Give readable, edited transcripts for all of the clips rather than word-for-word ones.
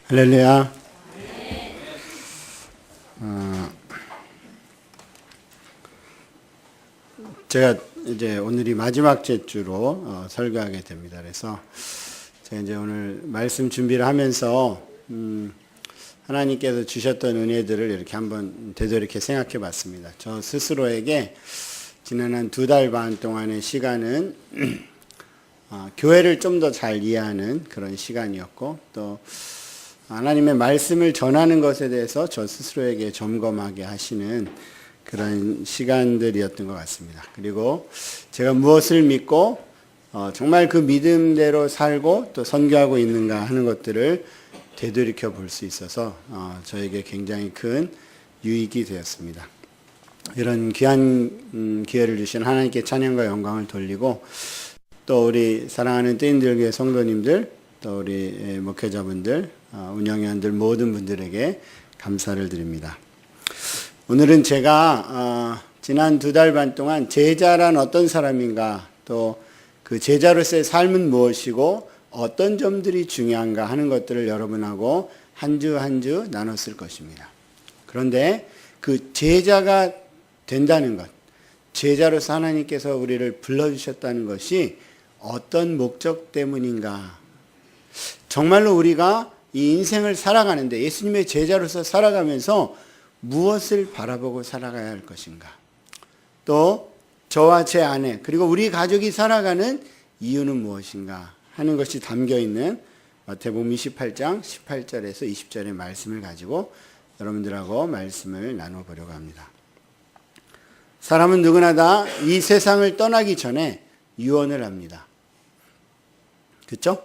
할렐루야. 제가 이제 오늘이 마지막 제주로 설교하게 됩니다. 그래서 제가 이제 오늘 말씀 준비를 하면서 하나님께서 주셨던 은혜들을 이렇게 한번 되돌이켜 생각해 봤습니다. 저 스스로에게 지난 한 2달 반 동안의 시간은 교회를 좀 더 잘 이해하는 그런 시간이었고, 또 하나님의 말씀을 전하는 것에 대해서 저 스스로에게 점검하게 하시는 그런 시간들이었던 것 같습니다. 그리고 제가 무엇을 믿고 정말 그 믿음대로 살고 또 선교하고 있는가 하는 것들을 되돌이켜 볼 수 있어서 저에게 굉장히 큰 유익이 되었습니다. 이런 귀한 기회를 주신 하나님께 찬양과 영광을 돌리고, 또 우리 사랑하는 뜨인들교회 성도님들, 또 우리 목회자분들, 운영위원들 모든 분들에게 감사를 드립니다. 오늘은 제가 지난 2달 반 동안 제자란 어떤 사람인가, 또 그 제자로서의 삶은 무엇이고 어떤 점들이 중요한가 하는 것들을 여러분하고 한 주 한 주 나눴을 것입니다. 그런데 그 제자가 된다는 것, 제자로서 하나님께서 우리를 불러주셨다는 것이 어떤 목적 때문인가, 정말로 우리가 이 인생을 살아가는데 예수님의 제자로서 살아가면서 무엇을 바라보고 살아가야 할 것인가, 또 저와 제 아내 그리고 우리 가족이 살아가는 이유는 무엇인가 하는 것이 담겨있는 마태복음 28장 18절에서 20절의 말씀을 가지고 여러분들하고 말씀을 나눠보려고 합니다. 사람은 누구나 다 이 세상을 떠나기 전에 유언을 합니다. 그렇죠?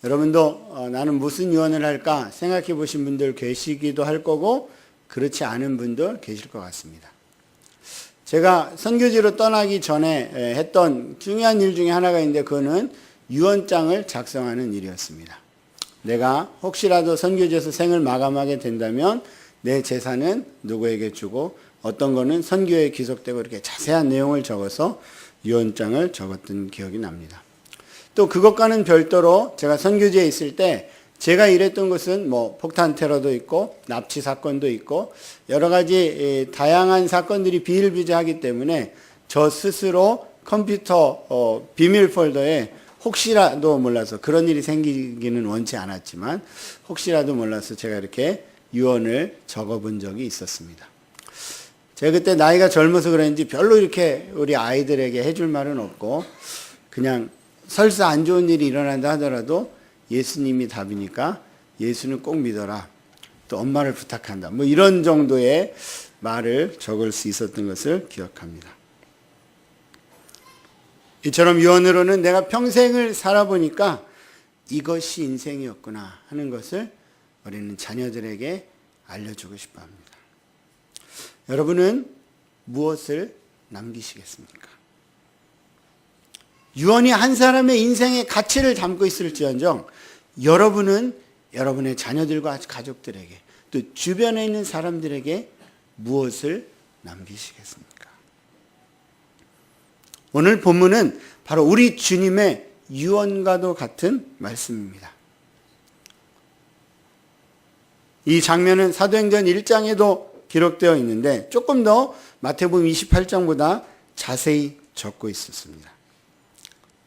여러분도 나는 무슨 유언을 할까 생각해 보신 분들 계시기도 할 거고, 그렇지 않은 분들 계실 것 같습니다. 제가 선교지로 떠나기 전에 했던 중요한 일 중에 하나가 있는데, 그거는 유언장을 작성하는 일이었습니다. 내가 혹시라도 선교지에서 생을 마감하게 된다면 내 재산은 누구에게 주고 어떤 거는 선교에 기속되고, 이렇게 자세한 내용을 적어서 유언장을 적었던 기억이 납니다. 또 그것과는 별도로 제가 선교지에 있을 때 제가 일했던 것은 폭탄 테러도 있고 납치 사건도 있고 여러 가지 다양한 사건들이 비일비재하기 때문에 저 스스로 컴퓨터 비밀 폴더에 혹시라도 몰라서, 그런 일이 생기기는 원치 않았지만 혹시라도 몰라서 제가 이렇게 유언을 적어본 적이 있었습니다. 제가 그때 나이가 젊어서 그랬는지 별로 이렇게 우리 아이들에게 해줄 말은 없고, 그냥 설사 안 좋은 일이 일어난다 하더라도 예수님이 답이니까 예수는 꼭 믿어라, 또 엄마를 부탁한다, 이런 정도의 말을 적을 수 있었던 것을 기억합니다. 이처럼 유언으로는 내가 평생을 살아보니까 이것이 인생이었구나 하는 것을 우리는 자녀들에게 알려주고 싶어 합니다. 여러분은 무엇을 남기시겠습니까? 유언이 한 사람의 인생의 가치를 담고 있을지언정 여러분은 여러분의 자녀들과 가족들에게, 또 주변에 있는 사람들에게 무엇을 남기시겠습니까? 오늘 본문은 바로 우리 주님의 유언과도 같은 말씀입니다. 이 장면은 사도행전 1장에도 기록되어 있는데 조금 더 마태복음 28장보다 자세히 적고 있었습니다.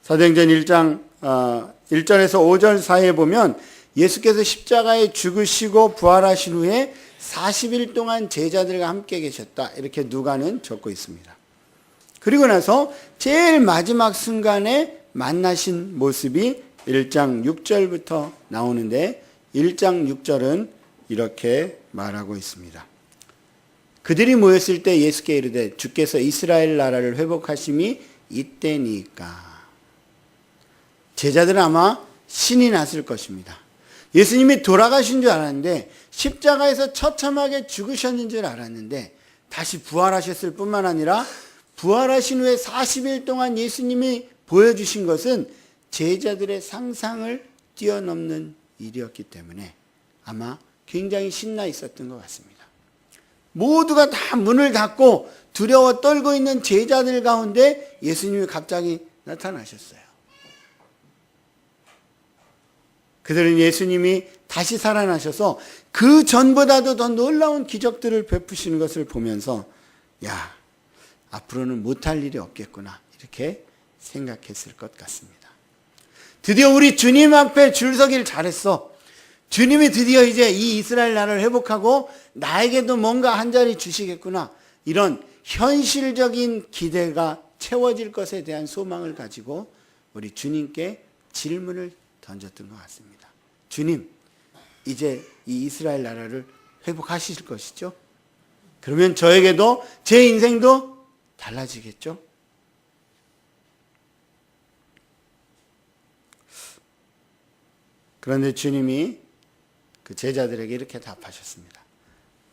사도행전 1장 1절에서 5절 사이에 보면 예수께서 십자가에 죽으시고 부활하신 후에 40일 동안 제자들과 함께 계셨다, 이렇게 누가는 적고 있습니다. 그리고 나서 제일 마지막 순간에 만나신 모습이 1장 6절부터 나오는데, 1장 6절은 이렇게 말하고 있습니다. 그들이 모였을 때 예수께 이르되 주께서 이스라엘 나라를 회복하심이 이때니까. 제자들은 아마 신이 났을 것입니다. 예수님이 돌아가신 줄 알았는데, 십자가에서 처참하게 죽으셨는 줄 알았는데 다시 부활하셨을 뿐만 아니라 부활하신 후에 40일 동안 예수님이 보여주신 것은 제자들의 상상을 뛰어넘는 일이었기 때문에 아마 굉장히 신나 있었던 것 같습니다. 모두가 다 문을 닫고 두려워 떨고 있는 제자들 가운데 예수님이 갑자기 나타나셨어요. 그들은 예수님이 다시 살아나셔서 그 전보다도 더 놀라운 기적들을 베푸시는 것을 보면서 야, 앞으로는 못할 일이 없겠구나 이렇게 생각했을 것 같습니다. 드디어 우리 주님 앞에 줄 서길 잘했어. 주님이 드디어 이제 이 이스라엘 나라를 회복하고 나에게도 뭔가 한 자리 주시겠구나. 이런 현실적인 기대가 채워질 것에 대한 소망을 가지고 우리 주님께 질문을 던졌던 것 같습니다. 주님, 이제 이 이스라엘 나라를 회복하실 것이죠? 그러면 저에게도 제 인생도 달라지겠죠? 그런데 주님이 그 제자들에게 이렇게 답하셨습니다.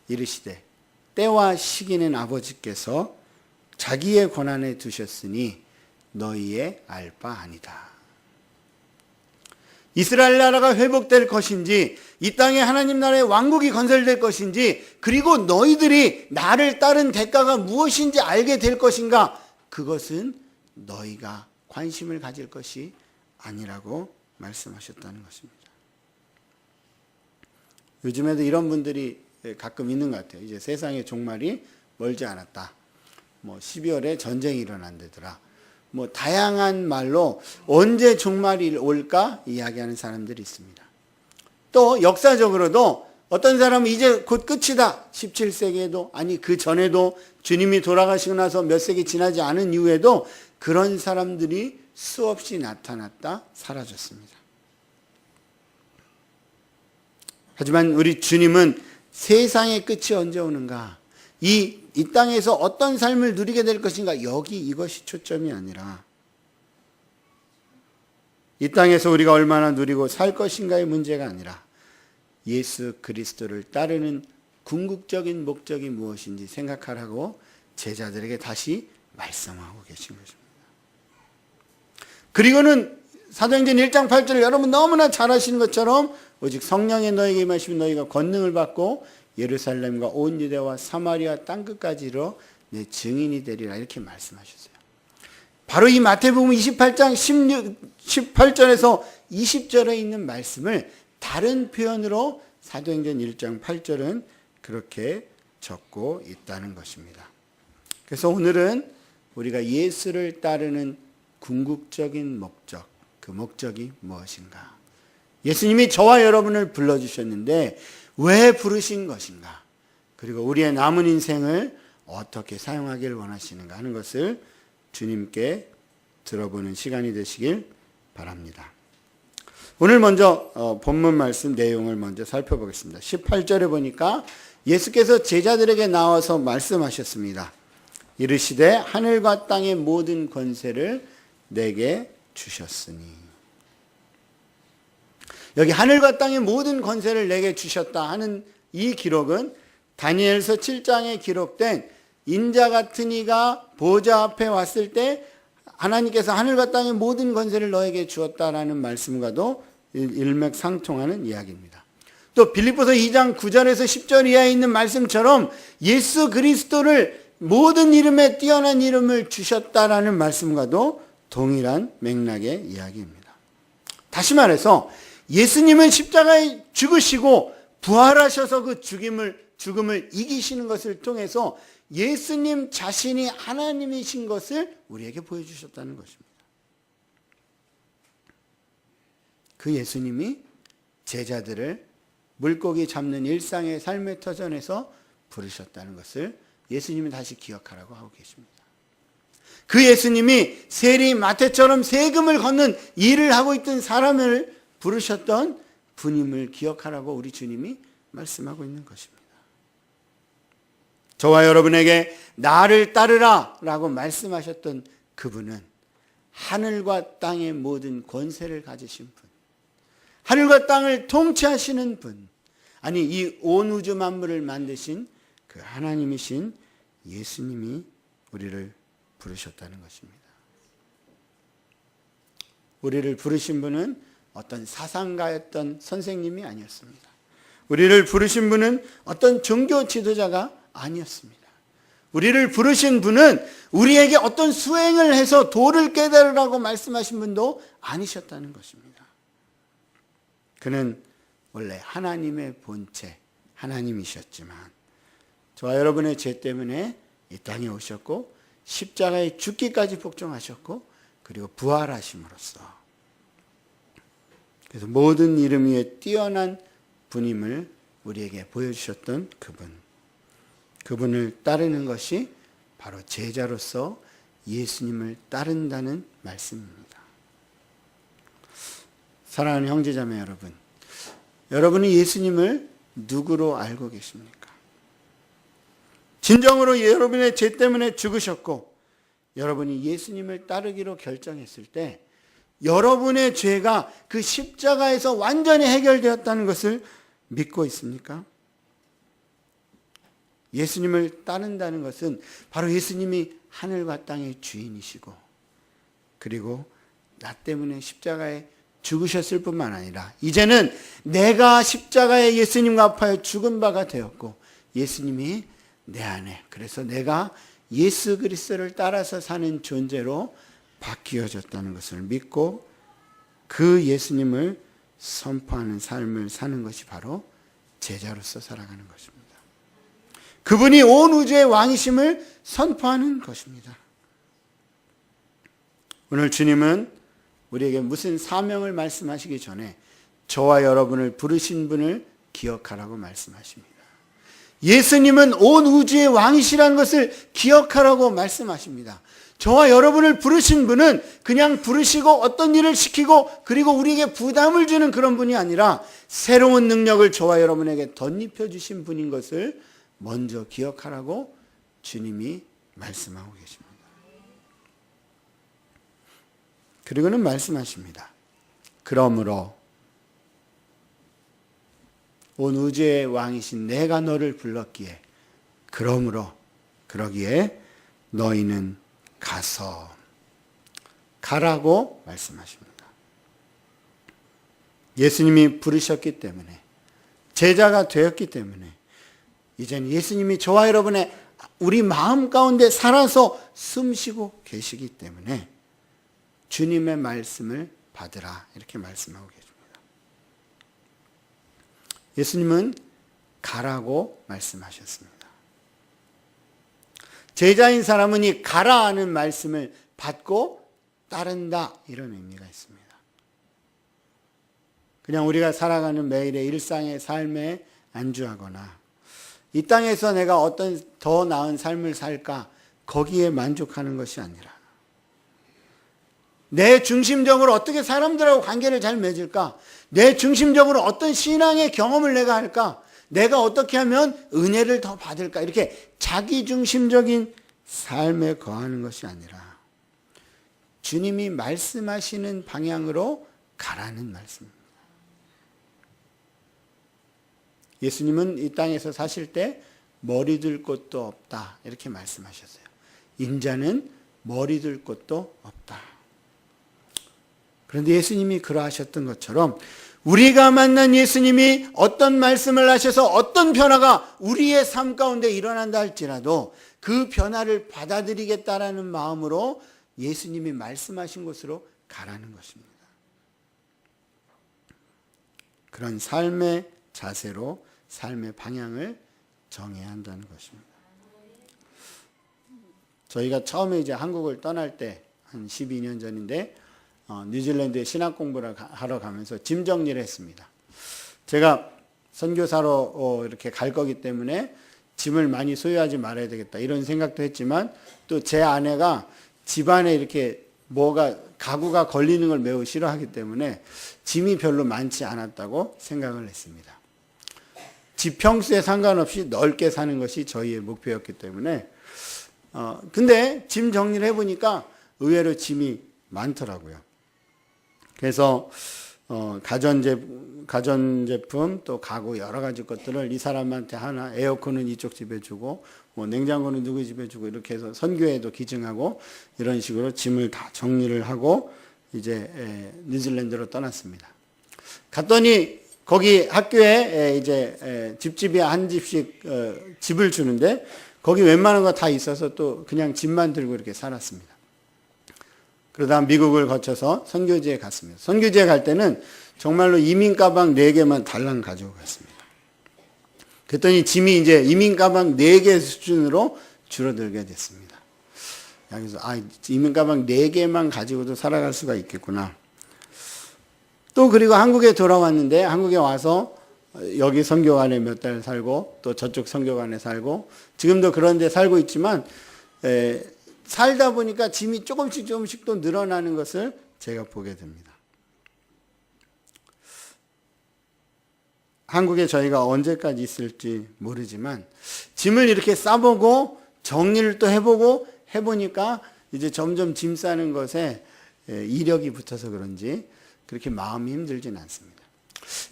이르시되 때와 시기는 아버지께서 자기의 권한에 두셨으니 너희의 알 바 아니다. 이스라엘 나라가 회복될 것인지 이 땅에 하나님 나라의 왕국이 건설될 것인지 그리고 너희들이 나를 따른 대가가 무엇인지 알게 될 것인가, 그것은 너희가 관심을 가질 것이 아니라고 말씀하셨다는 것입니다. 요즘에도 이런 분들이 가끔 있는 것 같아요. 이제 세상의 종말이 멀지 않았다. 12월에 전쟁이 일어난다더라. 다양한 말로 언제 종말이 올까 이야기하는 사람들이 있습니다. 또 역사적으로도 어떤 사람은 이제 곧 끝이다. 17세기에도 아니 그 전에도 주님이 돌아가시고 나서 몇 세기 지나지 않은 이후에도 그런 사람들이 수없이 나타났다 사라졌습니다. 하지만 우리 주님은 세상의 끝이 언제 오는가, 이 땅에서 어떤 삶을 누리게 될 것인가, 이것이 초점이 아니라 이 땅에서 우리가 얼마나 누리고 살 것인가의 문제가 아니라 예수 그리스도를 따르는 궁극적인 목적이 무엇인지 생각하라고 제자들에게 다시 말씀하고 계신 것입니다. 그리고는 사도행전 1장 8절을 여러분 너무나 잘 아시는 것처럼 오직 성령의 너에게 임하시면 너희가 권능을 받고 예루살렘과 온 유대와 사마리아 땅끝까지 이르러 내 증인이 되리라 이렇게 말씀하셨어요. 바로 이 마태복음 28장 18절에서 20절에 있는 말씀을 다른 표현으로 사도행전 1장 8절은 그렇게 적고 있다는 것입니다. 그래서 오늘은 우리가 예수를 따르는 궁극적인 목적, 그 목적이 무엇인가? 예수님이 저와 여러분을 불러주셨는데 왜 부르신 것인가? 그리고 우리의 남은 인생을 어떻게 사용하기를 원하시는가 하는 것을 주님께 들어보는 시간이 되시길 바랍니다. 오늘 먼저 본문 말씀 내용을 먼저 살펴보겠습니다. 18절에 보니까 예수께서 제자들에게 나와서 말씀하셨습니다. 이르시되 하늘과 땅의 모든 권세를 내게 주셨으니. 여기 하늘과 땅의 모든 권세를 내게 주셨다 하는 이 기록은 다니엘서 7장에 기록된 인자 같은 이가 보좌 앞에 왔을 때 하나님께서 하늘과 땅의 모든 권세를 너에게 주었다라는 말씀과도 일맥상통하는 이야기입니다. 또 빌립보서 2장 9절에서 10절 이하에 있는 말씀처럼 예수 그리스도를 모든 이름에 뛰어난 이름을 주셨다라는 말씀과도 동일한 맥락의 이야기입니다. 다시 말해서 예수님은 십자가에 죽으시고 부활하셔서 그 죽음을 이기시는 것을 통해서 예수님 자신이 하나님이신 것을 우리에게 보여주셨다는 것입니다. 그 예수님이 제자들을 물고기 잡는 일상의 삶의 터전에서 부르셨다는 것을 예수님이 다시 기억하라고 하고 계십니다. 그 예수님이 세리 마태처럼 세금을 걷는 일을 하고 있던 사람을 부르셨던 분임을 기억하라고 우리 주님이 말씀하고 있는 것입니다. 저와 여러분에게 나를 따르라 라고 말씀하셨던 그분은 하늘과 땅의 모든 권세를 가지신 분, 하늘과 땅을 통치하시는 분, 아니 이 온 우주 만물을 만드신 그 하나님이신 예수님이 우리를 부르셨다는 것입니다. 우리를 부르신 분은 어떤 사상가였던 선생님이 아니었습니다. 우리를 부르신 분은 어떤 종교 지도자가 아니었습니다. 우리를 부르신 분은 우리에게 어떤 수행을 해서 도를 깨달으라고 말씀하신 분도 아니셨다는 것입니다. 그는 원래 하나님의 본체, 하나님이셨지만 저와 여러분의 죄 때문에 이 땅에 오셨고 십자가에 죽기까지 복종하셨고 그리고 부활하심으로써 그래서 모든 이름 위에 뛰어난 분임을 우리에게 보여주셨던 그분을 따르는 것이 바로 제자로서 예수님을 따른다는 말씀입니다. 사랑하는 형제자매 여러분, 여러분은 예수님을 누구로 알고 계십니까? 진정으로 여러분의 죄 때문에 죽으셨고 여러분이 예수님을 따르기로 결정했을 때 여러분의 죄가 그 십자가에서 완전히 해결되었다는 것을 믿고 있습니까? 예수님을 따른다는 것은 바로 예수님이 하늘과 땅의 주인이시고 그리고 나 때문에 십자가에 죽으셨을 뿐만 아니라 이제는 내가 십자가에 예수님과 합하여 죽은 바가 되었고 예수님이 내 안에 그래서 내가 예수 그리스도를 따라서 사는 존재로 바뀌어졌다는 것을 믿고 그 예수님을 선포하는 삶을 사는 것이 바로 제자로서 살아가는 것입니다. 그분이 온 우주의 왕이심을 선포하는 것입니다. 오늘 주님은 우리에게 무슨 사명을 말씀하시기 전에 저와 여러분을 부르신 분을 기억하라고 말씀하십니다. 예수님은 온 우주의 왕이시라는 것을 기억하라고 말씀하십니다. 저와 여러분을 부르신 분은 그냥 부르시고 어떤 일을 시키고 그리고 우리에게 부담을 주는 그런 분이 아니라 새로운 능력을 저와 여러분에게 덧입혀 주신 분인 것을 먼저 기억하라고 주님이 말씀하고 계십니다. 그리고는 말씀하십니다. 그러므로 온 우주의 왕이신 내가 너를 불렀기에 그러기에 너희는 가라고 말씀하십니다. 예수님이 부르셨기 때문에 제자가 되었기 때문에 이제는 예수님이 저와 여러분의 우리 마음 가운데 살아서 숨쉬고 계시기 때문에 주님의 말씀을 받으라 이렇게 말씀하고 계십니다. 예수님은 가라고 말씀하셨습니다. 제자인 사람은 이 가라 하는 말씀을 받고 따른다 이런 의미가 있습니다. 그냥 우리가 살아가는 매일의 일상의 삶에 안주하거나 이 땅에서 내가 어떤 더 나은 삶을 살까 거기에 만족하는 것이 아니라 내 중심적으로 어떻게 사람들하고 관계를 잘 맺을까? 내 중심적으로 어떤 신앙의 경험을 내가 할까? 내가 어떻게 하면 은혜를 더 받을까? 이렇게 자기 중심적인 삶에 거하는 것이 아니라 주님이 말씀하시는 방향으로 가라는 말씀입니다. 예수님은 이 땅에서 사실 때 머리 둘 곳도 없다 이렇게 말씀하셨어요. 인자는 머리 둘 곳도 없다. 그런데 예수님이 그러하셨던 것처럼 우리가 만난 예수님이 어떤 말씀을 하셔서 어떤 변화가 우리의 삶 가운데 일어난다 할지라도 그 변화를 받아들이겠다라는 마음으로 예수님이 말씀하신 곳으로 가라는 것입니다. 그런 삶의 자세로 삶의 방향을 정해야 한다는 것입니다. 저희가 처음에 이제 한국을 떠날 때 한 12년 전인데 뉴질랜드에 신학 공부를 하러 가면서 짐 정리를 했습니다. 제가 선교사로 이렇게 갈 거기 때문에 짐을 많이 소유하지 말아야 되겠다 이런 생각도 했지만 또 제 아내가 집안에 이렇게 뭐가 가구가 걸리는 걸 매우 싫어하기 때문에 짐이 별로 많지 않았다고 생각을 했습니다. 집 평수에 상관없이 넓게 사는 것이 저희의 목표였기 때문에 근데 짐 정리를 해보니까 의외로 짐이 많더라고요. 그래서 가전제품 또 가구 여러 가지 것들을 이 사람한테 하나, 에어컨은 이쪽 집에 주고 뭐 냉장고는 누구 집에 주고 이렇게 해서 선교에도 기증하고 이런 식으로 짐을 다 정리를 하고 이제 뉴질랜드로 떠났습니다. 갔더니 거기 학교에 이제 집집이 한 집씩 집을 주는데 거기 웬만한 거 다 있어서 또 그냥 집만 들고 이렇게 살았습니다. 그러다 미국을 거쳐서 선교지에 갔습니다. 선교지에 갈 때는 정말로 이민 가방 4개만 달랑 가지고 갔습니다. 그랬더니 짐이 이제 이민 가방 4개 수준으로 줄어들게 됐습니다. 그래서 이민 가방 4개만 가지고도 살아갈 수가 있겠구나. 또 그리고 한국에 돌아왔는데 한국에 와서 여기 선교관에 몇 달 살고 또 저쪽 선교관에 살고 지금도 그런 데 살고 있지만 살다 보니까 짐이 조금씩 또 늘어나는 것을 제가 보게 됩니다. 한국에 저희가 언제까지 있을지 모르지만 짐을 이렇게 싸보고 정리를 또 해보니까 이제 점점 짐 싸는 것에 이력이 붙어서 그런지 그렇게 마음이 힘들진 않습니다.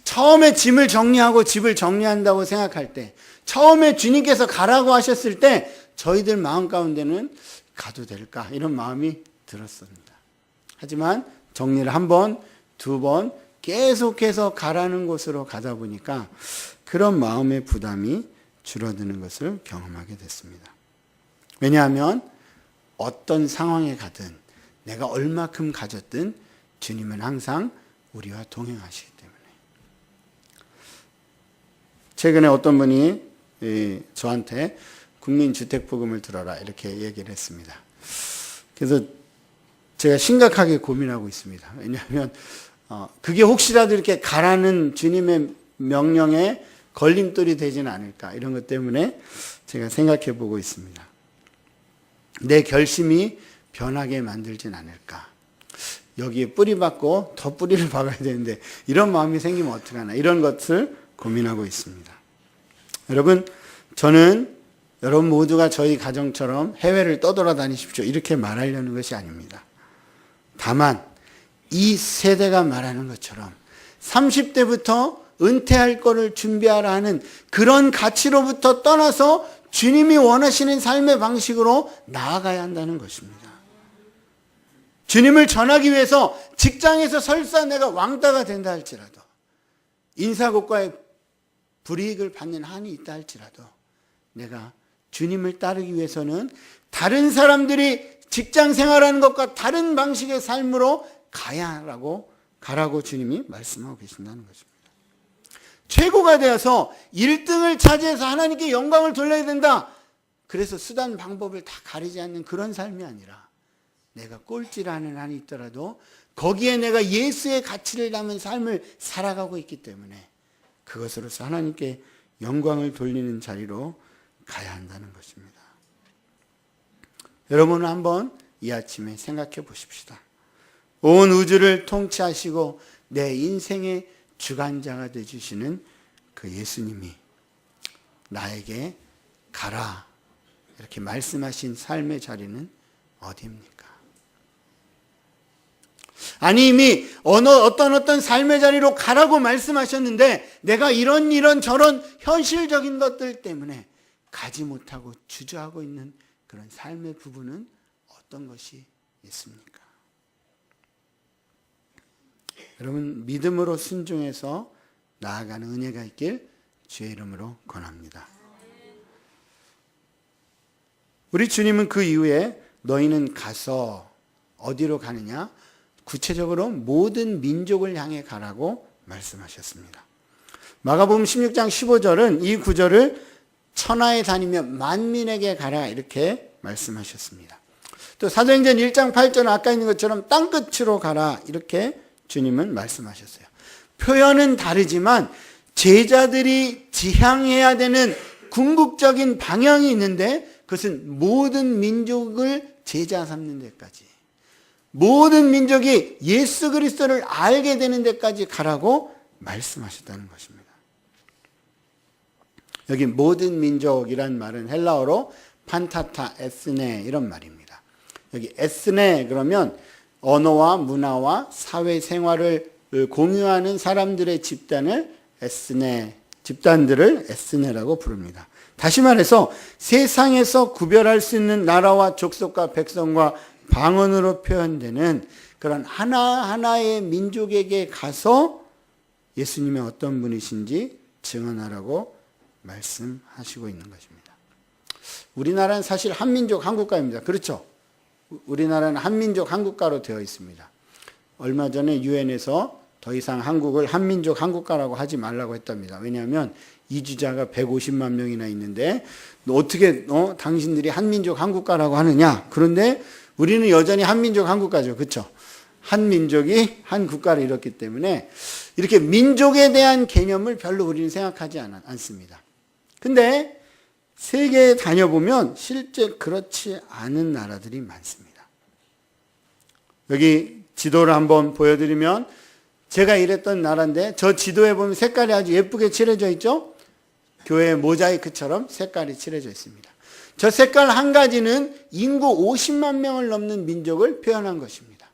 처음에 짐을 정리하고 집을 정리한다고 생각할 때, 처음에 주님께서 가라고 하셨을 때 저희들 마음 가운데는 가도 될까 이런 마음이 들었습니다. 하지만 정리를 1번, 2번 계속해서 가라는 곳으로 가다 보니까 그런 마음의 부담이 줄어드는 것을 경험하게 됐습니다. 왜냐하면 어떤 상황에 가든 내가 얼마큼 가졌든 주님은 항상 우리와 동행하시기 때문에. 최근에 어떤 분이 저한테 국민주택복음을 들어라 이렇게 얘기를 했습니다. 그래서 제가 심각하게 고민하고 있습니다. 왜냐하면 그게 혹시라도 이렇게 가라는 주님의 명령에 걸림돌이 되지는 않을까 이런 것 때문에 제가 생각해 보고 있습니다. 내 결심이 변하게 만들진 않을까. 여기에 뿌리 박고 더 뿌리를 박아야 되는데 이런 마음이 생기면 어떡하나 이런 것을 고민하고 있습니다. 여러분, 저는 여러분 모두가 저희 가정처럼 해외를 떠돌아다니십시오 이렇게 말하려는 것이 아닙니다. 다만 이 세대가 말하는 것처럼 30대부터 은퇴할 거를 준비하라 하는 그런 가치로부터 떠나서 주님이 원하시는 삶의 방식으로 나아가야 한다는 것입니다. 주님을 전하기 위해서 직장에서 설사 내가 왕따가 된다 할지라도 인사고과에 불이익을 받는 한이 있다 할지라도 내가 주님을 따르기 위해서는 다른 사람들이 직장 생활하는 것과 다른 방식의 삶으로 가라고 주님이 말씀하고 계신다는 것입니다. 최고가 되어서 1등을 차지해서 하나님께 영광을 돌려야 된다. 그래서 수단 방법을 다 가리지 않는 그런 삶이 아니라 내가 꼴찌라는 한이 있더라도 거기에 내가 예수의 가치를 담은 삶을 살아가고 있기 때문에 그것으로서 하나님께 영광을 돌리는 자리로 가야 한다는 것입니다. 여러분은 한번 이 아침에 생각해 보십시다. 온 우주를 통치하시고 내 인생의 주관자가 되주시는 그 예수님이 나에게 가라 이렇게 말씀하신 삶의 자리는 어디입니까? 아니 이미 어떤 삶의 자리로 가라고 말씀하셨는데 내가 이런 저런 현실적인 것들 때문에 가지 못하고 주저하고 있는 그런 삶의 부분은 어떤 것이 있습니까? 여러분 믿음으로 순종해서 나아가는 은혜가 있길 주의 이름으로 권합니다. 우리 주님은 그 이후에 너희는 가서 어디로 가느냐? 구체적으로 모든 민족을 향해 가라고 말씀하셨습니다. 마가복음 16장 15절은 이 구절을 천하에 다니며 만민에게 가라 이렇게 말씀하셨습니다. 또 사도행전 1장 8절은 아까 있는 것처럼 땅끝으로 가라 이렇게 주님은 말씀하셨어요. 표현은 다르지만 제자들이 지향해야 되는 궁극적인 방향이 있는데 그것은 모든 민족을 제자 삼는 데까지 모든 민족이 예수 그리스도를 알게 되는 데까지 가라고 말씀하셨다는 것입니다. 여기 모든 민족이란 말은 헬라어로 판타타 에스네 이런 말입니다. 여기 에스네 그러면 언어와 문화와 사회생활을 공유하는 사람들의 집단들을 에스네라고 부릅니다. 다시 말해서 세상에서 구별할 수 있는 나라와 족속과 백성과 방언으로 표현되는 그런 하나하나의 민족에게 가서 예수님이 어떤 분이신지 증언하라고 말씀하시고 있는 것입니다. 우리나라는 사실 한민족 한국가입니다. 그렇죠? 우리나라는 한민족 한국가로 되어 있습니다. 얼마 전에 유엔에서 더 이상 한국을 한민족 한국가라고 하지 말라고 했답니다. 왜냐하면 이주자가 150만 명이나 있는데 어떻게 당신들이 한민족 한국가라고 하느냐. 그런데 우리는 여전히 한민족 한국가죠. 그렇죠? 한민족이 한 국가를 이뤘기 때문에 이렇게 민족에 대한 개념을 별로 우리는 생각하지 않습니다. 근데 세계에 다녀보면 실제 그렇지 않은 나라들이 많습니다. 여기 지도를 한번 보여드리면 제가 일했던 나라인데 저 지도에 보면 색깔이 아주 예쁘게 칠해져 있죠? 교회 모자이크처럼 색깔이 칠해져 있습니다. 저 색깔 한 가지는 인구 50만 명을 넘는 민족을 표현한 것입니다.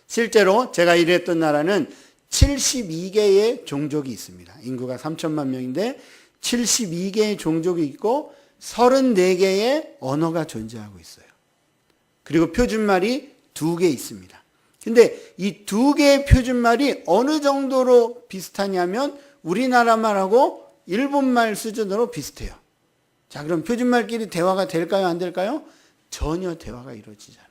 실제로 제가 일했던 나라는 72개의 종족이 있습니다. 인구가 3천만 명인데 72개의 종족이 있고 34개의 언어가 존재하고 있어요. 그리고 표준말이 2개 있습니다. 근데 이 2개의 표준말이 어느 정도로 비슷하냐면 우리나라 말하고 일본말 수준으로 비슷해요. 자, 그럼 표준말끼리 대화가 될까요? 안 될까요? 전혀 대화가 이루어지잖아요.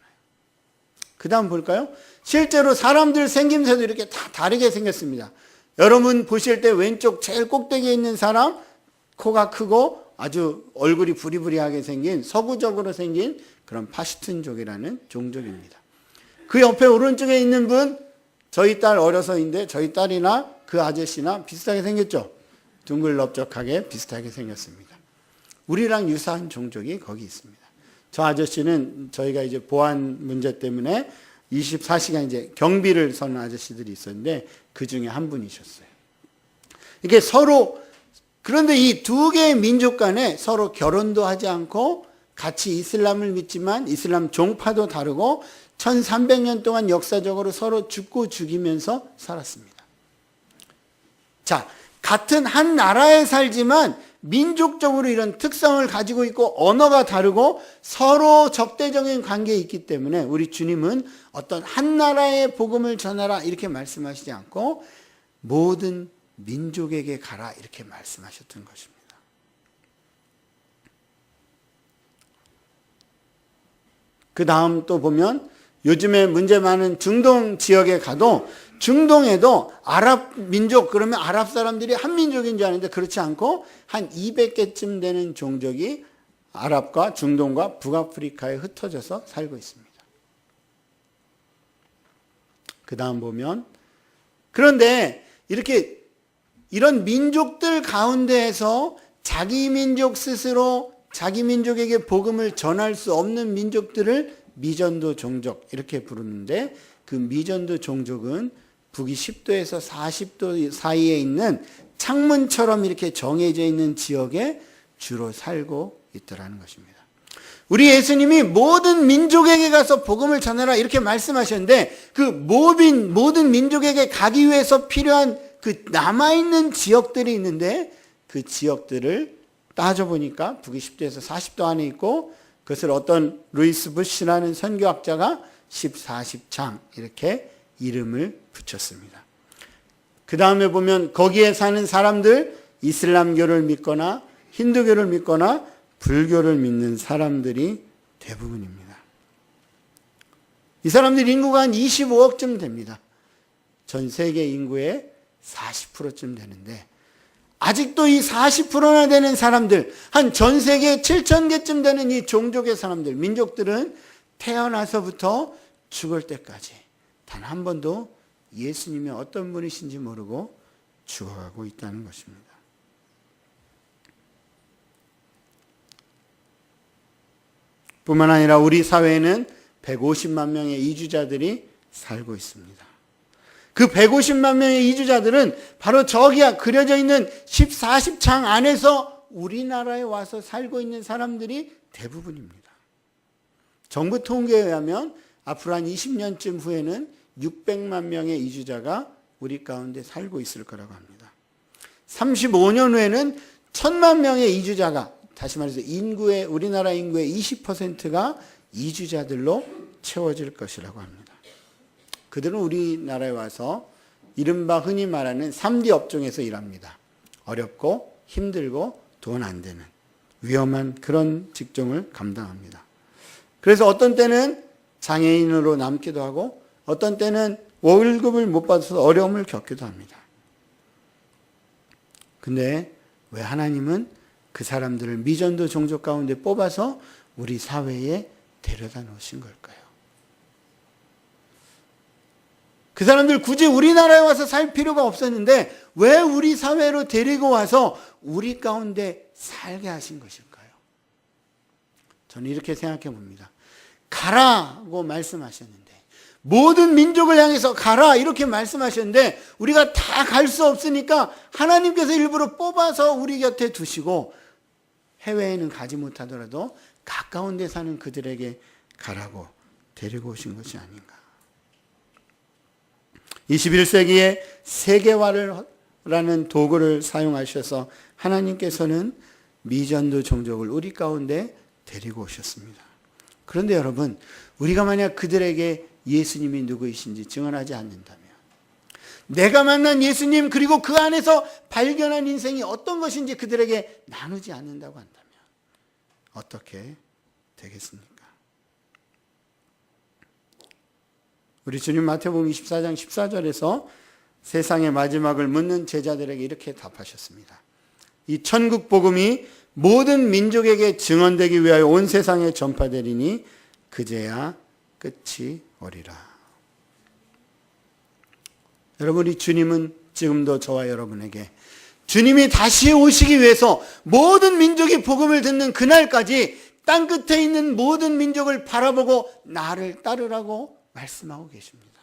그 다음 볼까요? 실제로 사람들 생김새도 이렇게 다 다르게 생겼습니다. 여러분 보실 때 왼쪽 제일 꼭대기에 있는 사람, 코가 크고 아주 얼굴이 부리부리하게 생긴 서구적으로 생긴 그런 파슈툰족이라는 종족입니다. 그 옆에 오른쪽에 있는 분, 저희 딸 어려서인데 저희 딸이나 그 아저씨나 비슷하게 생겼죠? 둥글넓적하게 비슷하게 생겼습니다. 우리랑 유사한 종족이 거기 있습니다. 저 아저씨는 저희가 이제 보안 문제 때문에 24시간 이제 경비를 서는 아저씨들이 있었는데 그 중에 한 분이셨어요. 이게 서로, 그런데 이 2개의 민족 간에 서로 결혼도 하지 않고 같이 이슬람을 믿지만 이슬람 종파도 다르고 1300년 동안 역사적으로 서로 죽고 죽이면서 살았습니다. 자, 같은 한 나라에 살지만 민족적으로 이런 특성을 가지고 있고 언어가 다르고 서로 적대적인 관계에 있기 때문에 우리 주님은 어떤 한 나라의 복음을 전하라 이렇게 말씀하시지 않고 모든 민족에게 가라 이렇게 말씀하셨던 것입니다. 그 다음 또 보면 요즘에 문제 많은 중동 지역에 가도 중동에도 아랍 민족 그러면 아랍 사람들이 한 민족인 줄 아는데 그렇지 않고 한 200개쯤 되는 종족이 아랍과 중동과 북아프리카에 흩어져서 살고 있습니다. 그 다음 보면 그런데 이렇게 이런 민족들 가운데에서 자기 민족 스스로 자기 민족에게 복음을 전할 수 없는 민족들을 미전도 종족 이렇게 부르는데 그 미전도 종족은 북위 10도에서 40도 사이에 있는 창문처럼 이렇게 정해져 있는 지역에 주로 살고 있더라는 것입니다. 우리 예수님이 모든 민족에게 가서 복음을 전하라 이렇게 말씀하셨는데 그 모든 민족에게 가기 위해서 필요한 그 남아있는 지역들이 있는데 그 지역들을 따져보니까 북위 10도에서 40도 안에 있고 그것을 어떤 루이스 부시라는 선교학자가 1040장 이렇게 이름을 붙였습니다. 그 다음에 보면 거기에 사는 사람들 이슬람교를 믿거나 힌두교를 믿거나 불교를 믿는 사람들이 대부분입니다. 이 사람들 인구가 한 25억쯤 됩니다. 전 세계 인구의 40%쯤 되는데 아직도 이 40%나 되는 사람들, 한 전 세계 7,000개쯤 되는 이 종족의 사람들, 민족들은 태어나서부터 죽을 때까지 단 한 번도 예수님이 어떤 분이신지 모르고 죽어가고 있다는 것입니다. 뿐만 아니라 우리 사회에는 150만 명의 이주자들이 살고 있습니다. 그 150만 명의 이주자들은 바로 저기야 그려져 있는 1040장 안에서 우리나라에 와서 살고 있는 사람들이 대부분입니다. 정부 통계에 의하면 앞으로 한 20년쯤 후에는 600만 명의 이주자가 우리 가운데 살고 있을 거라고 합니다. 35년 후에는 1000만 명의 이주자가 다시 말해서 우리나라 인구의 20%가 이주자들로 채워질 것이라고 합니다. 그들은 우리나라에 와서 이른바 흔히 말하는 3D 업종에서 일합니다. 어렵고 힘들고 돈 안 되는 위험한 그런 직종을 감당합니다. 그래서 어떤 때는 장애인으로 남기도 하고 어떤 때는 월급을 못 받아서 어려움을 겪기도 합니다. 근데 왜 하나님은 그 사람들을 미전도 종족 가운데 뽑아서 우리 사회에 데려다 놓으신 걸까요? 그 사람들 굳이 우리나라에 와서 살 필요가 없었는데 왜 우리 사회로 데리고 와서 우리 가운데 살게 하신 것일까요? 저는 이렇게 생각해 봅니다. 가라고 말씀하셨는데, 모든 민족을 향해서 가라 이렇게 말씀하셨는데 우리가 다 갈 수 없으니까 하나님께서 일부러 뽑아서 우리 곁에 두시고 해외에는 가지 못하더라도 가까운 데 사는 그들에게 가라고 데리고 오신 것이 아닌가. 21세기에 세계화라는 도구를 사용하셔서 하나님께서는 미전도 종족을 우리 가운데 데리고 오셨습니다. 그런데 여러분, 우리가 만약 그들에게 예수님이 누구이신지 증언하지 않는다면, 내가 만난 예수님 그리고 그 안에서 발견한 인생이 어떤 것인지 그들에게 나누지 않는다고 한다면 어떻게 되겠습니까? 우리 주님 마태복음 24장 14절에서 세상의 마지막을 묻는 제자들에게 이렇게 답하셨습니다. 이 천국 복음이 모든 민족에게 증언되기 위하여 온 세상에 전파되리니 그제야 끝이 오리라. 여러분, 우리 주님은 지금도 저와 여러분에게 주님이 다시 오시기 위해서 모든 민족이 복음을 듣는 그날까지 땅끝에 있는 모든 민족을 바라보고 나를 따르라고 말씀하고 계십니다.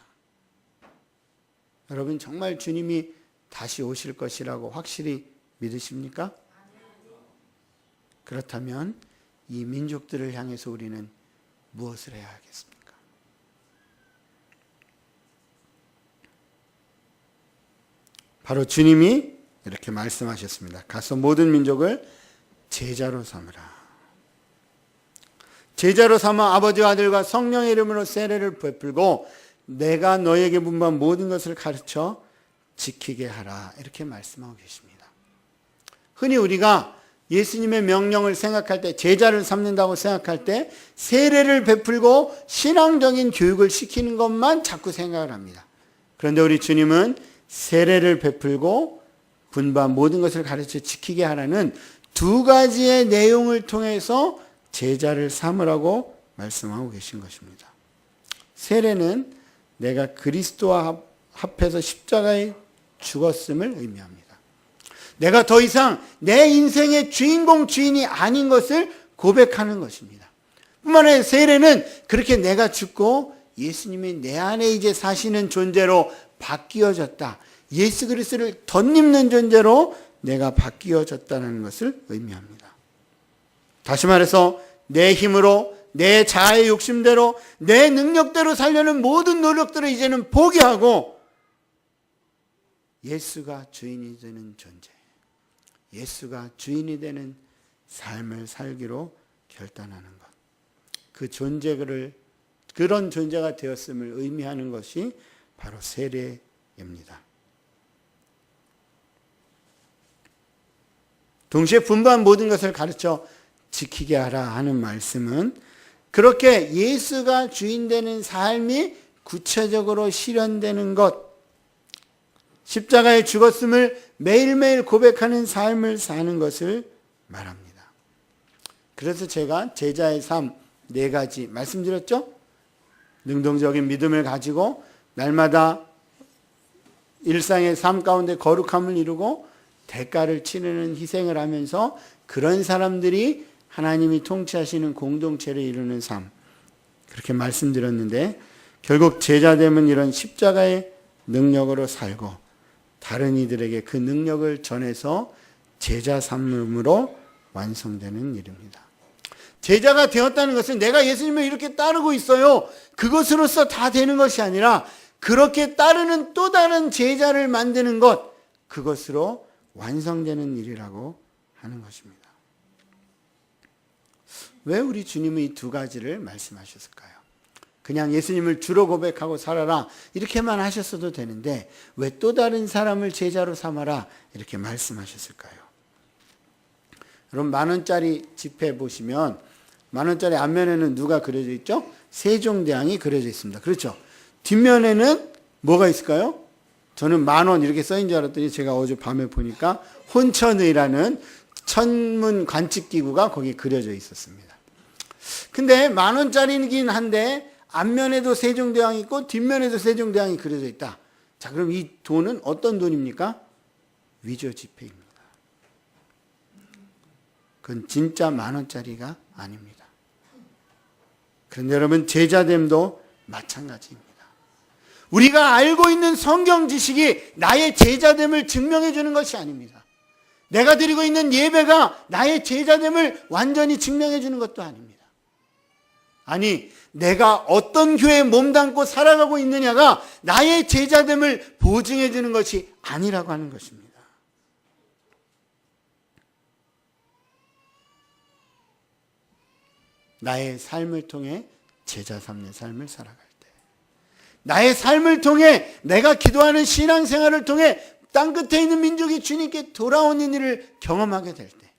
여러분, 정말 주님이 다시 오실 것이라고 확실히 믿으십니까? 그렇다면 이 민족들을 향해서 우리는 무엇을 해야 하겠습니까? 바로 주님이 이렇게 말씀하셨습니다. 가서 모든 민족을 제자로 삼으라. 제자로 삼아 아버지와 아들과 성령의 이름으로 세례를 베풀고 내가 너에게 분부한 모든 것을 가르쳐 지키게 하라. 이렇게 말씀하고 계십니다. 흔히 우리가 예수님의 명령을 생각할 때, 제자를 삼는다고 생각할 때 세례를 베풀고 신앙적인 교육을 시키는 것만 자꾸 생각을 합니다. 그런데 우리 주님은 세례를 베풀고 분부한 모든 것을 가르쳐 지키게 하라는 두 가지의 내용을 통해서 제자를 삼으라고 말씀하고 계신 것입니다. 세례는 내가 그리스도와 합해서 십자가에 죽었음을 의미합니다. 내가 더 이상 내 인생의 주인공, 주인이 아닌 것을 고백하는 것입니다. 뿐만 아니라 세례는 그렇게 내가 죽고 예수님이 내 안에 이제 사시는 존재로 바뀌어졌다. 예수 그리스도를 덧입는 존재로 내가 바뀌어졌다는 것을 의미합니다. 다시 말해서 내 힘으로, 내 자아의 욕심대로, 내 능력대로 살려는 모든 노력들을 이제는 포기하고 예수가 주인이 되는 존재, 예수가 주인이 되는 삶을 살기로 결단하는 것. 그 존재를, 그런 존재가 되었음을 의미하는 것이 바로 세례입니다. 동시에 분부한 모든 것을 가르쳐 지키게 하라 하는 말씀은 그렇게 예수가 주인 되는 삶이 구체적으로 실현되는 것, 십자가에 죽었음을 매일매일 고백하는 삶을 사는 것을 말합니다. 그래서 제가 제자의 삶 4가지 말씀드렸죠? 능동적인 믿음을 가지고 날마다 일상의 삶 가운데 거룩함을 이루고 대가를 치르는 희생을 하면서 그런 사람들이 하나님이 통치하시는 공동체를 이루는 삶, 그렇게 말씀드렸는데 결국 제자됨은 이런 십자가의 능력으로 살고 다른 이들에게 그 능력을 전해서 제자 삼음으로 완성되는 일입니다. 제자가 되었다는 것은 내가 예수님을 이렇게 따르고 있어요, 그것으로서 다 되는 것이 아니라 그렇게 따르는 또 다른 제자를 만드는 것, 그것으로 완성되는 일이라고 하는 것입니다. 왜 우리 주님은 이 2가지를 말씀하셨을까요? 그냥 예수님을 주로 고백하고 살아라 이렇게만 하셨어도 되는데 왜 또 다른 사람을 제자로 삼아라 이렇게 말씀하셨을까요? 여러분, 10,000원짜리 지폐 보시면 10,000원짜리 앞면에는 누가 그려져 있죠? 세종대왕이 그려져 있습니다. 그렇죠? 뒷면에는 뭐가 있을까요? 저는 10,000원 이렇게 써인 줄 알았더니 제가 어제 밤에 보니까 혼천의라는 천문 관측기구가 거기에 그려져 있었습니다. 근데 10,000원짜리긴 한데 앞면에도 세종대왕이 있고 뒷면에도 세종대왕이 그려져 있다. 자, 그럼 이 돈은 어떤 돈입니까? 위조지폐입니다. 그건 진짜 10,000원짜리가 아닙니다. 그런데 여러분, 제자됨도 마찬가지입니다. 우리가 알고 있는 성경 지식이 나의 제자됨을 증명해 주는 것이 아닙니다. 내가 드리고 있는 예배가 나의 제자됨을 완전히 증명해 주는 것도 아닙니다. 아니, 내가 어떤 교회에 몸담고 살아가고 있느냐가 나의 제자됨을 보증해 주는 것이 아니라고 하는 것입니다. 나의 삶을 통해 제자 삼는 삶을 살아갈 때, 나의 삶을 통해 내가 기도하는 신앙생활을 통해 땅끝에 있는 민족이 주님께 돌아오는 일을 경험하게 될 때,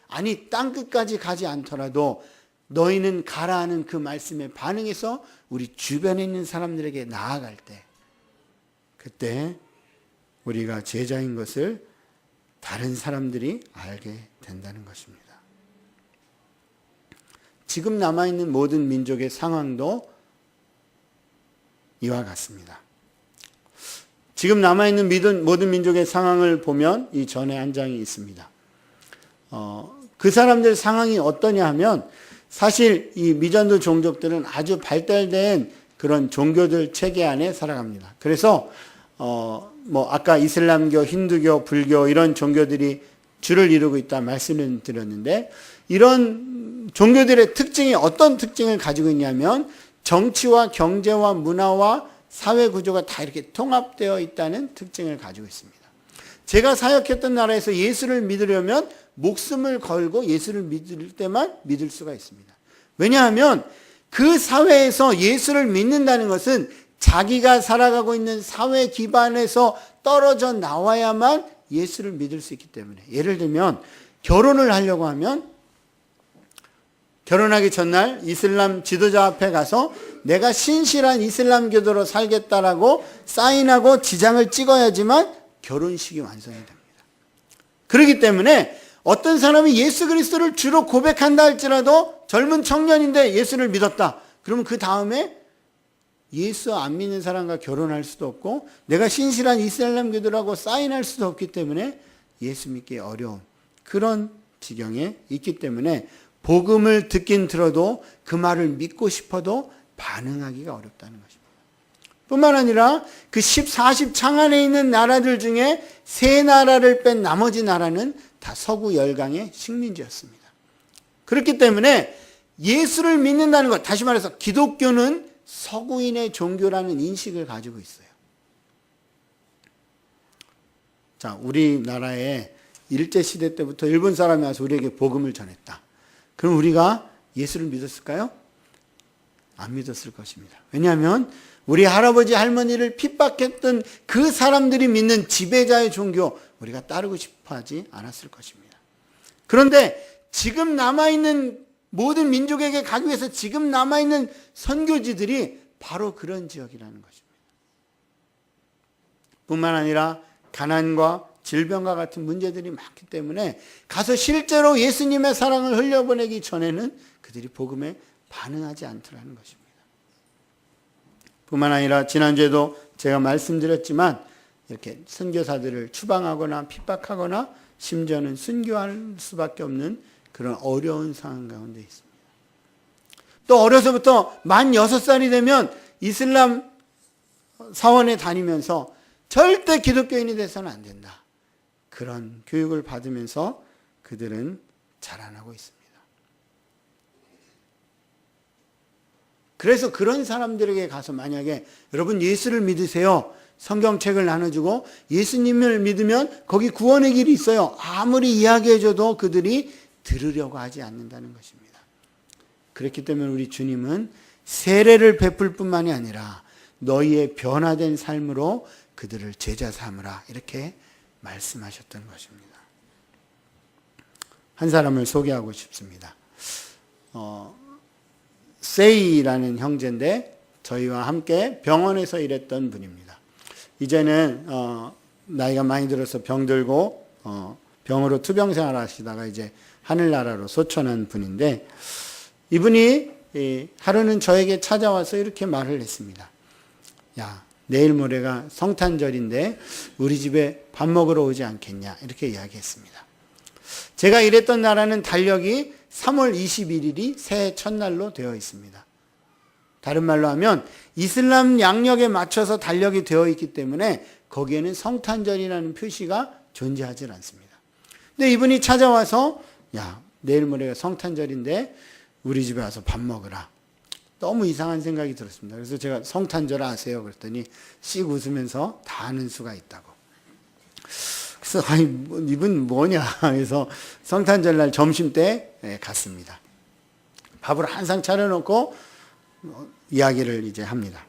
아니 땅끝까지 가지 않더라도 너희는 가라 하는 그 말씀에 반응해서 우리 주변에 있는 사람들에게 나아갈 때, 그때 우리가 제자인 것을 다른 사람들이 알게 된다는 것입니다. 지금 남아있는 모든 민족의 상황도 이와 같습니다. 지금 남아있는 모든 민족의 상황을 보면 이 전에 한 장이 있습니다. 그 사람들 상황이 어떠냐 하면, 사실 이 미전도 종족들은 아주 발달된 그런 종교들 체계 안에 살아갑니다. 그래서 아까 이슬람교, 힌두교, 불교 이런 종교들이 주를 이루고 있다 말씀을 드렸는데, 이런 종교들의 특징이 어떤 특징을 가지고 있냐면 정치와 경제와 문화와 사회 구조가 다 이렇게 통합되어 있다는 특징을 가지고 있습니다. 제가 사역했던 나라에서 예수를 믿으려면 목숨을 걸고 예수를 믿을 때만 믿을 수가 있습니다. 왜냐하면 그 사회에서 예수를 믿는다는 것은 자기가 살아가고 있는 사회 기반에서 떨어져 나와야만 예수를 믿을 수 있기 때문에, 예를 들면 결혼을 하려고 하면 결혼하기 전날 이슬람 지도자 앞에 가서 내가 신실한 이슬람교도로 살겠다라고 사인하고 지장을 찍어야지만 결혼식이 완성이 됩니다. 그렇기 때문에 어떤 사람이 예수 그리스도를 주로 고백한다 할지라도 젊은 청년인데 예수를 믿었다. 그러면 그 다음에 예수 안 믿는 사람과 결혼할 수도 없고 내가 신실한 이슬람교도라고 사인할 수도 없기 때문에 예수 믿기 어려운 그런 지경에 있기 때문에 복음을 듣긴 들어도 그 말을 믿고 싶어도 반응하기가 어렵다는 것입니다. 뿐만 아니라 그 40 창안에 있는 나라들 중에 3나라를 뺀 나머지 나라는 다 서구 열강의 식민지였습니다. 그렇기 때문에 예수를 믿는다는 것, 다시 말해서 기독교는 서구인의 종교라는 인식을 가지고 있어요. 자, 우리나라에 일제시대 때부터 일본 사람이 와서 우리에게 복음을 전했다. 그럼 우리가 예수를 믿었을까요? 안 믿었을 것입니다. 왜냐하면 우리 할아버지 할머니를 핍박했던 그 사람들이 믿는 지배자의 종교, 우리가 따르고 싶어 하지 않았을 것입니다. 그런데 지금 남아있는 모든 민족에게 가기 위해서 지금 남아있는 선교지들이 바로 그런 지역이라는 것입니다. 뿐만 아니라 가난과 질병과 같은 문제들이 많기 때문에 가서 실제로 예수님의 사랑을 흘려보내기 전에는 그들이 복음에 반응하지 않더라는 것입니다. 뿐만 아니라 지난주에도 제가 말씀드렸지만 이렇게 선교사들을 추방하거나 핍박하거나 심지어는 순교할 수밖에 없는 그런 어려운 상황 가운데 있습니다. 또 어려서부터 만 6살이 되면 이슬람 사원에 다니면서 절대 기독교인이 돼서는 안 된다. 그런 교육을 받으면서 그들은 자라나고 있습니다. 그래서 그런 사람들에게 가서 만약에 여러분 예수를 믿으세요. 성경책을 나눠주고 예수님을 믿으면 거기 구원의 길이 있어요. 아무리 이야기해줘도 그들이 들으려고 하지 않는다는 것입니다. 그렇기 때문에 우리 주님은 세례를 베풀 뿐만이 아니라 너희의 변화된 삶으로 그들을 제자 삼으라 이렇게 말씀하셨던 것입니다. 한 사람을 소개하고 싶습니다. 세이라는 형제인데 저희와 함께 병원에서 일했던 분입니다. 이제는 나이가 많이 들어서 병들고 병으로 투병 생활 하시다가 이제 하늘나라로 소천한 분인데, 이분이 하루는 저에게 찾아와서 이렇게 말을 했습니다. 야, 내일 모레가 성탄절인데 우리 집에 밥 먹으러 오지 않겠냐, 이렇게 이야기했습니다. 제가 일했던 나라는 달력이 3월 21일이 새해 첫날로 되어 있습니다. 다른 말로 하면 이슬람 양력에 맞춰서 달력이 되어 있기 때문에 거기에는 성탄절이라는 표시가 존재하지 않습니다. 근데 이분이 찾아와서, 야, 내일 모레가 성탄절인데 우리 집에 와서 밥 먹으라. 너무 이상한 생각이 들었습니다. 그래서 제가 성탄절 아세요? 그랬더니 씩 웃으면서 다 아는 수가 있다고. 그래서 아니, 이분 뭐냐 해서 성탄절날 점심 때 갔습니다. 밥을 항상 차려놓고 이야기를 이제 합니다.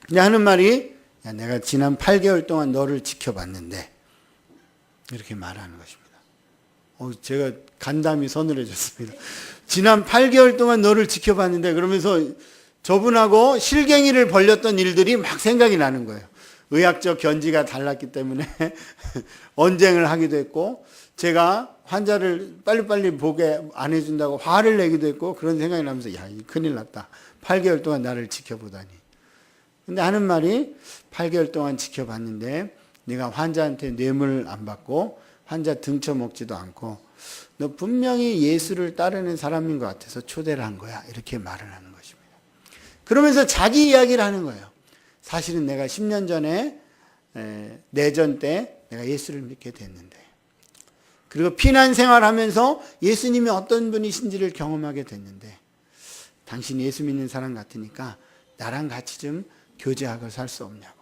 근데 하는 말이, 야, 내가 지난 8개월 동안 너를 지켜봤는데, 이렇게 말하는 것입니다. 제가 간담이 서늘해졌습니다. 지난 8개월 동안 너를 지켜봤는데, 그러면서 저분하고 실갱이를 벌렸던 일들이 막 생각이 나는 거예요. 의학적 견지가 달랐기 때문에 언쟁을 하기도 했고, 제가 환자를 빨리빨리 보게 안 해준다고 화를 내기도 했고, 그런 생각이 나면서, 야, 큰일 났다. 8개월 동안 나를 지켜보다니. 근데 하는 말이, 8개월 동안 지켜봤는데 네가 환자한테 뇌물 안 받고 환자 등쳐먹지도 않고 너 분명히 예수를 따르는 사람인 것 같아서 초대를 한 거야, 이렇게 말을 하는 것입니다. 그러면서 자기 이야기를 하는 거예요. 사실은 내가 10년 전에 내전 때 내가 예수를 믿게 됐는데, 그리고 피난 생활하면서 예수님이 어떤 분이신지를 경험하게 됐는데, 당신 예수 믿는 사람 같으니까 나랑 같이 좀 교제하고 살 수 없냐고.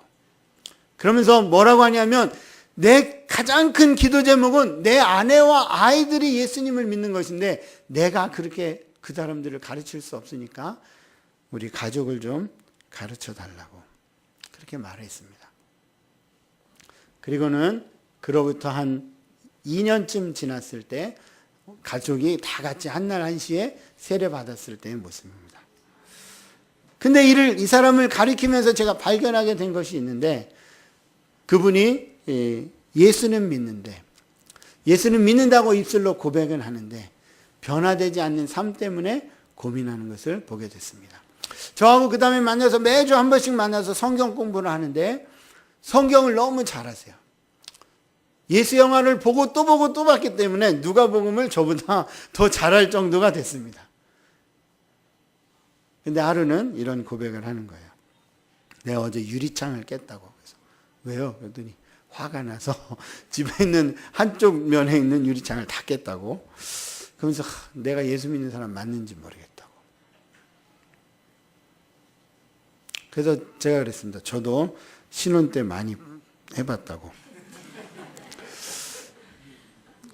그러면서 뭐라고 하냐면, 내 가장 큰 기도 제목은 내 아내와 아이들이 예수님을 믿는 것인데, 내가 그렇게 그 사람들을 가르칠 수 없으니까 우리 가족을 좀 가르쳐 달라고 그렇게 말했습니다. 그리고는 그로부터 한 2년쯤 지났을 때 가족이 다 같이 한날 한시에 세례 받았을 때의 모습입니다. 근데 이 사람을 가리키면서 제가 발견하게 된 것이 있는데, 그분이 예수는 믿는데, 예수는 믿는다고 입술로 고백은 하는데 변화되지 않는 삶 때문에 고민하는 것을 보게 됐습니다. 저하고 그 다음에 만나서 매주 한 번씩 만나서 성경 공부를 하는데, 성경을 너무 잘하세요. 예수 영화를 보고 또 봤기 때문에 누가복음을 저보다 더 잘할 정도가 됐습니다. 근데 하루는 이런 고백을 하는 거예요. 내가 어제 유리창을 깼다고. 그래서 왜요? 그랬더니 화가 나서 집에 있는 한쪽 면에 있는 유리창을 다 깼다고. 그러면서 내가 예수 믿는 사람 맞는지 모르겠다고. 그래서 제가 그랬습니다. 저도 신혼 때 많이 해봤다고.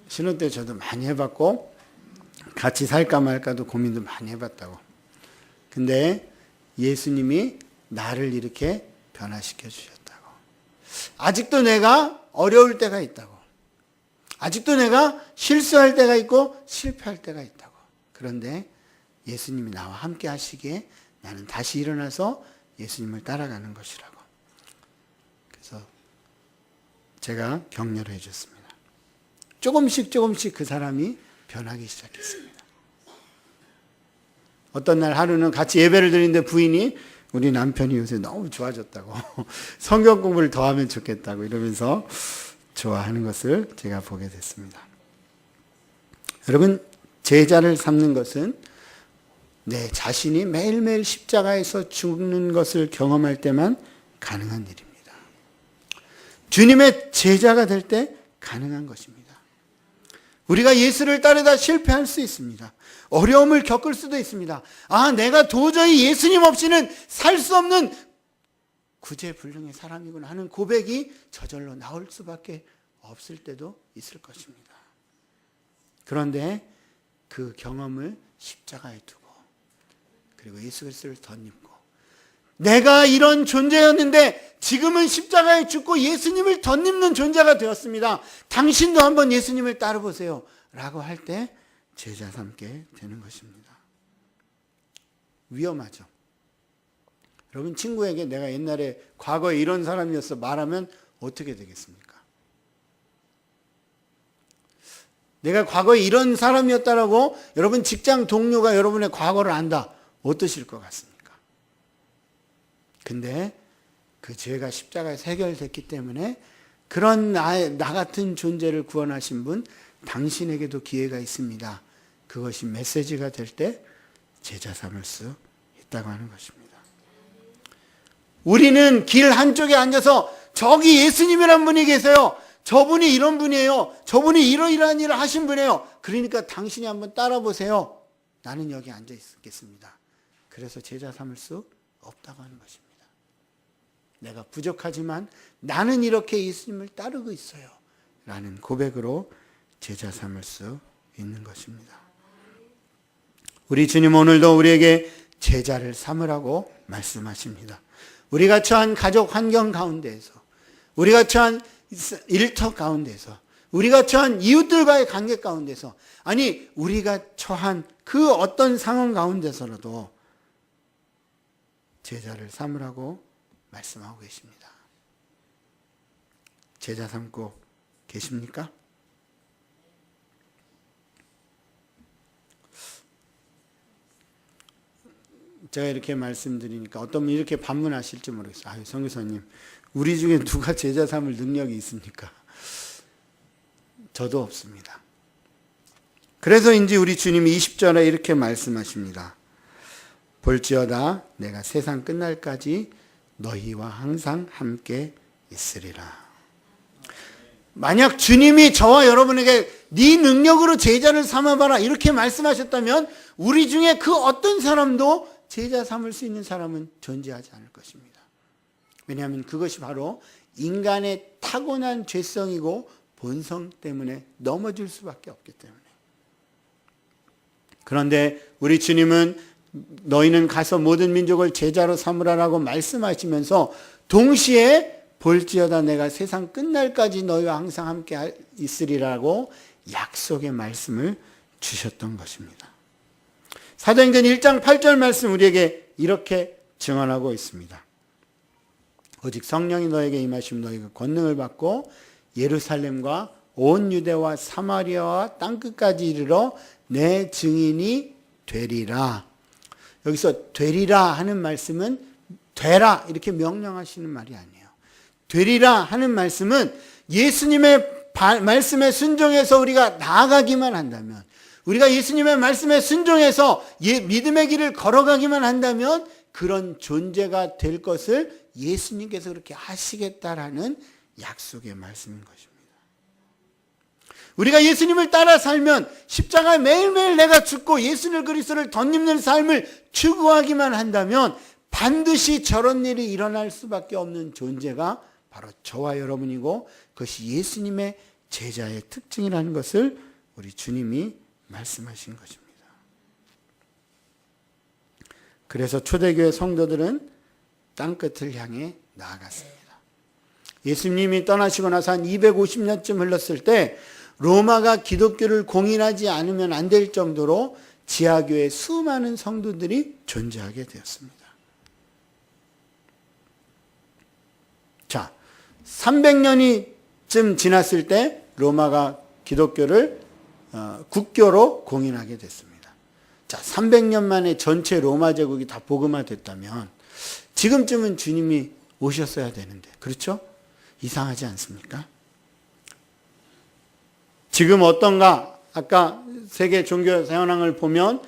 신혼 때 저도 많이 해봤고 같이 살까 말까도 고민도 많이 해봤다고. 근데 예수님이 나를 이렇게 변화시켜 주셨다고. 아직도 내가 어려울 때가 있다고. 아직도 내가 실수할 때가 있고 실패할 때가 있다고. 그런데 예수님이 나와 함께 하시기에 나는 다시 일어나서 예수님을 따라가는 것이라고. 그래서 제가 격려를 해줬습니다. 조금씩 그 사람이 변하기 시작했습니다. 어떤 날 하루는 같이 예배를 드리는데 부인이 우리 남편이 요새 너무 좋아졌다고, 성경 공부를 더 하면 좋겠다고 이러면서 좋아하는 것을 제가 보게 됐습니다. 여러분, 제자를 삼는 것은 내 자신이 매일매일 십자가에서 죽는 것을 경험할 때만 가능한 일입니다. 주님의 제자가 될 때 가능한 것입니다. 우리가 예수를 따르다 실패할 수 있습니다. 어려움을 겪을 수도 있습니다. 아, 내가 도저히 예수님 없이는 살 수 없는 구제불능의 사람이구나 하는 고백이 저절로 나올 수밖에 없을 때도 있을 것입니다. 그런데 그 경험을 십자가에 두고, 그리고 예수 그리스도를 덧입고, 내가 이런 존재였는데 지금은 십자가에 죽고 예수님을 덧입는 존재가 되었습니다. 당신도 한번 예수님을 따라보세요 라고 할 때 제자 삼게 되는 것입니다. 위험하죠. 여러분 친구에게 내가 옛날에 과거에 이런 사람이었어 말하면 어떻게 되겠습니까? 내가 과거에 이런 사람이었다라고 여러분 직장 동료가 여러분의 과거를 안다. 어떠실 것 같습니까? 근데 그 죄가 십자가에서 해결됐기 때문에 그런 나 같은 존재를 구원하신 분 당신에게도 기회가 있습니다. 그것이 메시지가 될 때 제자 삼을 수 있다고 하는 것입니다. 우리는 길 한쪽에 앉아서 저기 예수님이란 분이 계세요. 저분이 이런 분이에요. 저분이 이러이러한 일을 하신 분이에요. 그러니까 당신이 한번 따라 보세요. 나는 여기 앉아 있겠습니다. 그래서 제자 삼을 수 없다고 하는 것입니다. 내가 부족하지만 나는 이렇게 예수님을 따르고 있어요. 라는 고백으로 제자 삼을 수 있는 것입니다. 우리 주님 오늘도 우리에게 제자를 삼으라고 말씀하십니다. 우리가 처한 가족 환경 가운데에서, 우리가 처한 일터 가운데서, 우리가 처한 이웃들과의 관계 가운데서, 아니 우리가 처한 그 어떤 상황 가운데서라도 제자를 삼으라고 말씀하고 계십니다. 제자 삼고 계십니까? 제가 이렇게 말씀드리니까 어떤 분이 이렇게 반문하실지 모르겠어요. 아유, 선교사님, 우리 중에 누가 제자 삼을 능력이 있습니까? 저도 없습니다. 그래서인지 우리 주님이 20절에 이렇게 말씀하십니다. 볼지어다 내가 세상 끝날까지 너희와 항상 함께 있으리라. 만약 주님이 저와 여러분에게 네 능력으로 제자를 삼아봐라 이렇게 말씀하셨다면 우리 중에 그 어떤 사람도 제자 삼을 수 있는 사람은 존재하지 않을 것입니다. 왜냐하면 그것이 바로 인간의 타고난 죄성이고 본성 때문에 넘어질 수밖에 없기 때문에. 그런데 우리 주님은 너희는 가서 모든 민족을 제자로 삼으라라고 말씀하시면서 동시에 볼지어다 내가 세상 끝날까지 너희와 항상 함께 있으리라고 약속의 말씀을 주셨던 것입니다. 사도행전 1장 8절 말씀 우리에게 이렇게 증언하고 있습니다. 오직 성령이 너에게 임하시면 너희가 권능을 받고 예루살렘과 온 유대와 사마리아와 땅끝까지 이르러 내 증인이 되리라. 여기서 되리라 하는 말씀은 되라 이렇게 명령하시는 말이 아니에요. 되리라 하는 말씀은 예수님의 말씀에 순종해서 우리가 나아가기만 한다면, 우리가 예수님의 말씀에 순종해서 믿음의 길을 걸어가기만 한다면 그런 존재가 될 것을 예수님께서 그렇게 하시겠다라는 약속의 말씀인 것입니다. 우리가 예수님을 따라 살면 십자가에 매일매일 내가 죽고 예수님 그리스도를 덧입는 삶을 추구하기만 한다면 반드시 저런 일이 일어날 수밖에 없는 존재가 바로 저와 여러분이고 그것이 예수님의 제자의 특징이라는 것을 우리 주님이 말씀하신 것입니다. 그래서 초대교회 성도들은 땅끝을 향해 나아갔습니다. 예수님이 떠나시고 나서 한 250년쯤 흘렀을 때 로마가 기독교를 공인하지 않으면 안 될 정도로 지하교회 수많은 성도들이 존재하게 되었습니다. 자, 300년이쯤 지났을 때 로마가 기독교를 국교로 공인하게 됐습니다. 자, 300년 만에 전체 로마 제국이 다 복음화됐다면 지금쯤은 주님이 오셨어야 되는데, 그렇죠? 이상하지 않습니까? 지금 어떤가? 아까 세계 종교 현황을 보면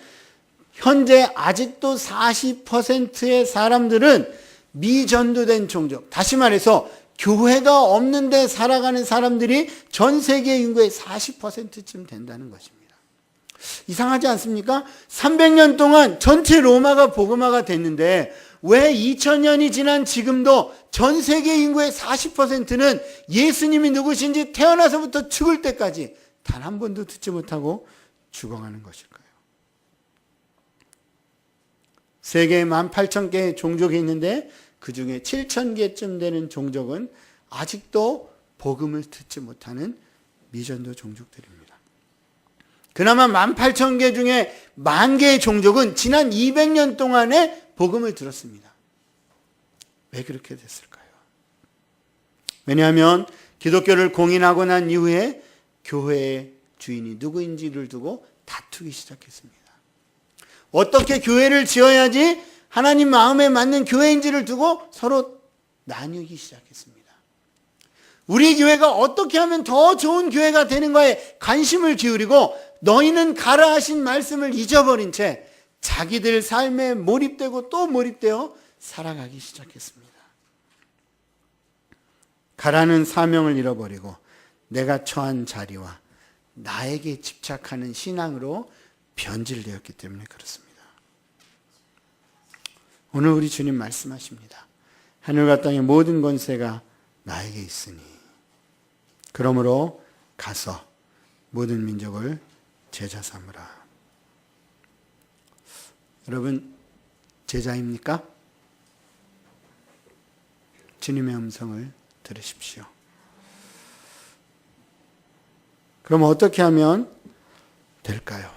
현재 아직도 40%의 사람들은 미전도된 종족, 다시 말해서 교회가 없는데 살아가는 사람들이 전 세계 인구의 40%쯤 된다는 것입니다. 이상하지 않습니까? 300년 동안 전체 로마가 복음화가 됐는데 왜 2000년이 지난 지금도 전 세계 인구의 40%는 예수님이 누구신지 태어나서부터 죽을 때까지 단 한 번도 듣지 못하고 죽어가는 것일까요? 세계에 18,000개의 종족이 있는데 그 중에 7,000개쯤 되는 종족은 아직도 복음을 듣지 못하는 미전도 종족들입니다. 그나마 18,000개 중에 10,000개의 종족은 지난 200년 동안에 복음을 들었습니다. 왜 그렇게 됐을까요? 왜냐하면 기독교를 공인하고 난 이후에 교회의 주인이 누구인지를 두고 다투기 시작했습니다. 어떻게 교회를 지어야지 하나님 마음에 맞는 교회인지를 두고 서로 나누기 시작했습니다. 우리 교회가 어떻게 하면 더 좋은 교회가 되는가에 관심을 기울이고 너희는 가라 하신 말씀을 잊어버린 채 자기들 삶에 몰입되고 또 몰입되어 살아가기 시작했습니다. 가라는 사명을 잃어버리고 내가 처한 자리와 나에게 집착하는 신앙으로 변질되었기 때문에 그렇습니다. 오늘 우리 주님 말씀하십니다. 하늘과 땅의 모든 권세가 나에게 있으니 그러므로 가서 모든 민족을 제자 삼으라. 여러분 제자입니까? 주님의 음성을 들으십시오. 그럼 어떻게 하면 될까요?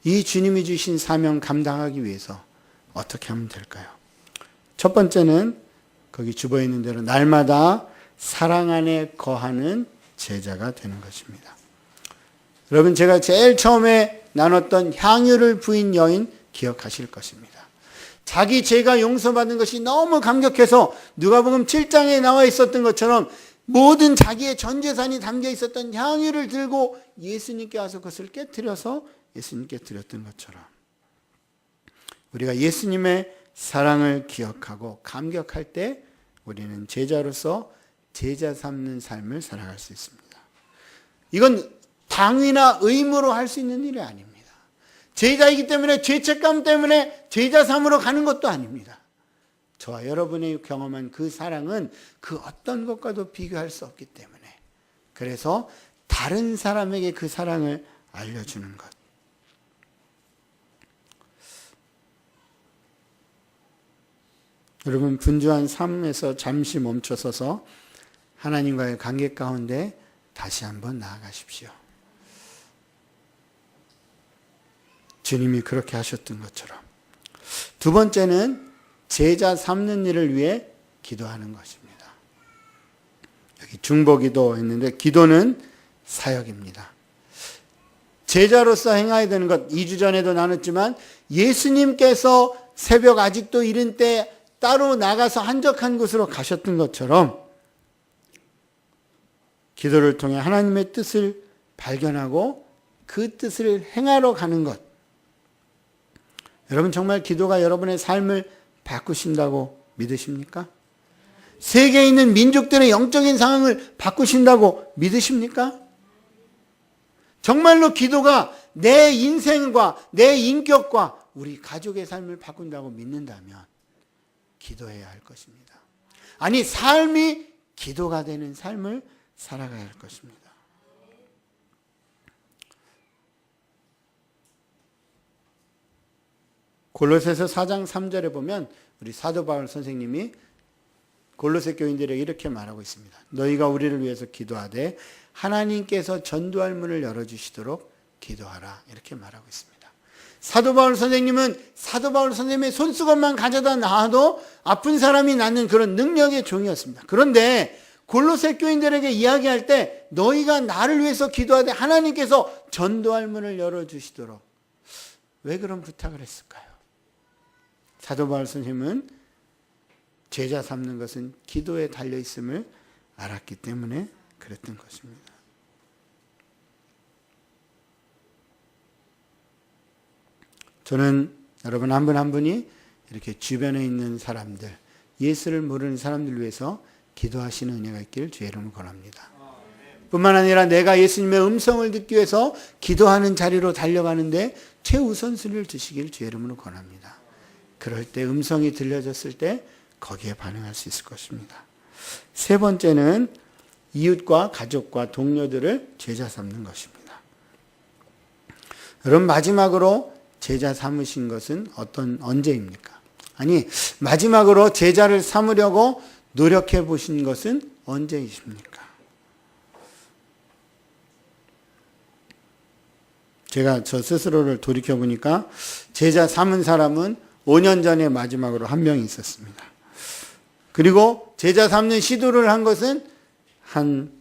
이 주님이 주신 사명 감당하기 위해서 어떻게 하면 될까요? 첫 번째는 거기 주보에 있는 대로 날마다 사랑 안에 거하는 제자가 되는 것입니다. 여러분 제가 제일 처음에 나눴던 향유를 부인 여인 기억하실 것입니다. 자기 죄가 용서받은 것이 너무 감격해서 누가복음 7장에 나와 있었던 것처럼 모든 자기의 전 재산이 담겨 있었던 향유를 들고 예수님께 와서 그것을 깨뜨려서 예수님께 드렸던 것처럼 우리가 예수님의 사랑을 기억하고 감격할 때 우리는 제자로서 제자 삼는 삶을 살아갈 수 있습니다. 이건 당위나 의무로 할 수 있는 일이 아닙니다. 제자이기 때문에 죄책감 때문에 제자 삼으러 가는 것도 아닙니다. 저와 여러분의 경험한 그 사랑은 그 어떤 것과도 비교할 수 없기 때문에 그래서 다른 사람에게 그 사랑을 알려주는 것. 여러분 분주한 삶에서 잠시 멈춰서서 하나님과의 관계 가운데 다시 한번 나아가십시오. 주님이 그렇게 하셨던 것처럼. 두 번째는 제자 삼는 일을 위해 기도하는 것입니다. 여기 중보기도 했는데 기도는 사역입니다. 제자로서 행해야 되는 것 2주 전에도 나눴지만 예수님께서 새벽 아직도 이른 때 따로 나가서 한적한 곳으로 가셨던 것처럼 기도를 통해 하나님의 뜻을 발견하고 그 뜻을 행하러 가는 것. 여러분 정말 기도가 여러분의 삶을 바꾸신다고 믿으십니까? 세계에 있는 민족들의 영적인 상황을 바꾸신다고 믿으십니까? 정말로 기도가 내 인생과 내 인격과 우리 가족의 삶을 바꾼다고 믿는다면 기도해야 할 것입니다. 아니 삶이 기도가 되는 삶을 살아가야 할 것입니다. 골로새서 4장 3절에 보면 우리 사도 바울 선생님이 골로새 교인들에게 이렇게 말하고 있습니다. 너희가 우리를 위해서 기도하되 하나님께서 전도할 문을 열어주시도록 기도하라. 이렇게 말하고 있습니다. 사도 바울 선생님은 사도 바울 선생님의 손수건만 가져다 놔도 아픈 사람이 낫는 그런 능력의 종이었습니다. 그런데 골로새 교인들에게 이야기할 때 너희가 나를 위해서 기도하되 하나님께서 전도할 문을 열어주시도록 왜 그런 부탁을 했을까요? 사도 바울 선생님은 제자 삼는 것은 기도에 달려있음을 알았기 때문에 그랬던 것입니다. 저는 여러분 한 분 한 분이 이렇게 주변에 있는 사람들, 예수를 모르는 사람들 위해서 기도하시는 은혜가 있기를 주의 이름으로 권합니다. 뿐만 아니라 내가 예수님의 음성을 듣기 위해서 기도하는 자리로 달려가는데 최우선순위를 주시기를 주의 이름으로 권합니다. 그럴 때 음성이 들려졌을 때 거기에 반응할 수 있을 것입니다. 세 번째는 이웃과 가족과 동료들을 제자 삼는 것입니다. 여러분 마지막으로 제자 삼으신 것은 언제입니까? 아니 마지막으로 제자를 삼으려고 노력해 보신 것은 언제이십니까? 제가 저 스스로를 돌이켜 보니까 제자 삼은 사람은 5년 전에 마지막으로 한 명이 있었습니다. 그리고 제자 삼는 시도를 한 것은 한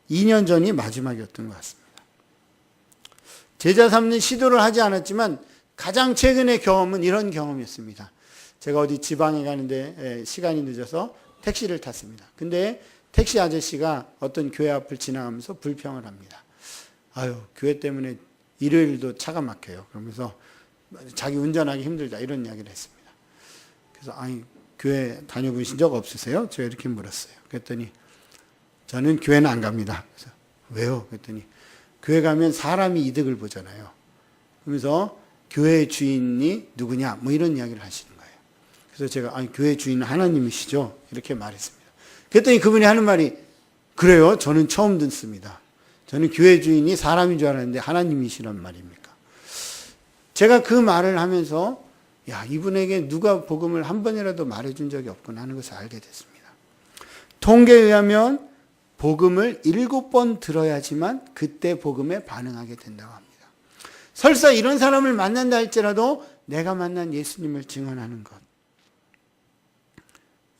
2년 전이 마지막이었던 것 같습니다. 제자 삼는 시도를 하지 않았지만 가장 최근의 경험은 이런 경험이었습니다. 제가 어디 지방에 가는데 시간이 늦어서 택시를 탔습니다. 근데 택시 아저씨가 어떤 교회 앞을 지나가면서 불평을 합니다. 아유, 교회 때문에 일요일도 차가 막혀요. 그러면서 자기 운전하기 힘들다 이런 이야기를 했습니다. 그래서 아니, 교회 다녀보신 적 없으세요? 제가 이렇게 물었어요. 그랬더니 저는 교회는 안 갑니다. 그래서 왜요? 그랬더니 교회 가면 사람이 이득을 보잖아요. 그러면서 교회 주인이 누구냐 뭐 이런 이야기를 하시는 거예요. 그래서 제가 아니, 교회 주인은 하나님이시죠? 이렇게 말했습니다. 그랬더니 그분이 하는 말이 그래요? 저는 처음 듣습니다. 저는 교회 주인이 사람인 줄 알았는데 하나님이시란 말입니까? 제가 그 말을 하면서 야, 이분에게 누가 복음을 한 번이라도 말해준 적이 없구나 하는 것을 알게 됐습니다. 통계에 의하면 복음을 7번 들어야지만 그때 복음에 반응하게 된다고 합니다. 설사 이런 사람을 만난다 할지라도 내가 만난 예수님을 증언하는 것.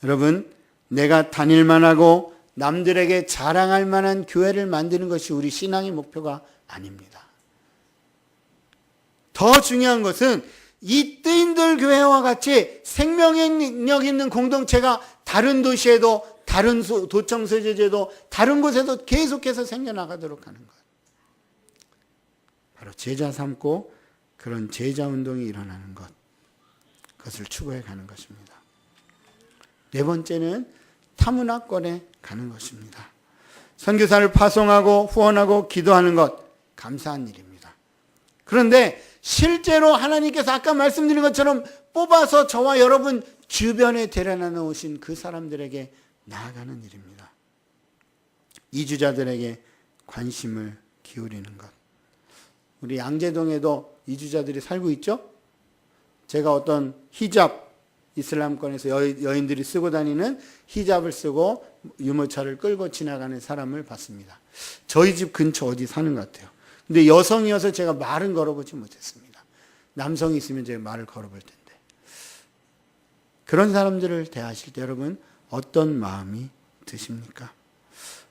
여러분, 내가 다닐만 하고 남들에게 자랑할 만한 교회를 만드는 것이 우리 신앙의 목표가 아닙니다. 더 중요한 것은 이 뜨인들 교회와 같이 생명의 능력 있는 공동체가 다른 도시에도 다른 도청 소재제도 다른 곳에도 계속해서 생겨나가도록 하는 것. 바로 제자 삼고 그런 제자 운동이 일어나는 것. 그것을 추구해 가는 것입니다. 네 번째는 타문화권에 가는 것입니다. 선교사를 파송하고 후원하고 기도하는 것, 감사한 일입니다. 그런데 실제로 하나님께서 아까 말씀드린 것처럼 뽑아서 저와 여러분 주변에 데려다 놓으신 그 사람들에게 나아가는 일입니다. 이주자들에게 관심을 기울이는 것. 우리 양재동에도 이주자들이 살고 있죠? 제가 어떤 히잡, 이슬람권에서 여인들이 쓰고 다니는 히잡을 쓰고 유모차를 끌고 지나가는 사람을 봤습니다. 저희 집 근처 어디 사는 것 같아요. 근데 여성이어서 제가 말은 걸어보지 못했습니다. 남성이 있으면 제가 말을 걸어볼 텐데. 그런 사람들을 대하실 때 여러분 어떤 마음이 드십니까?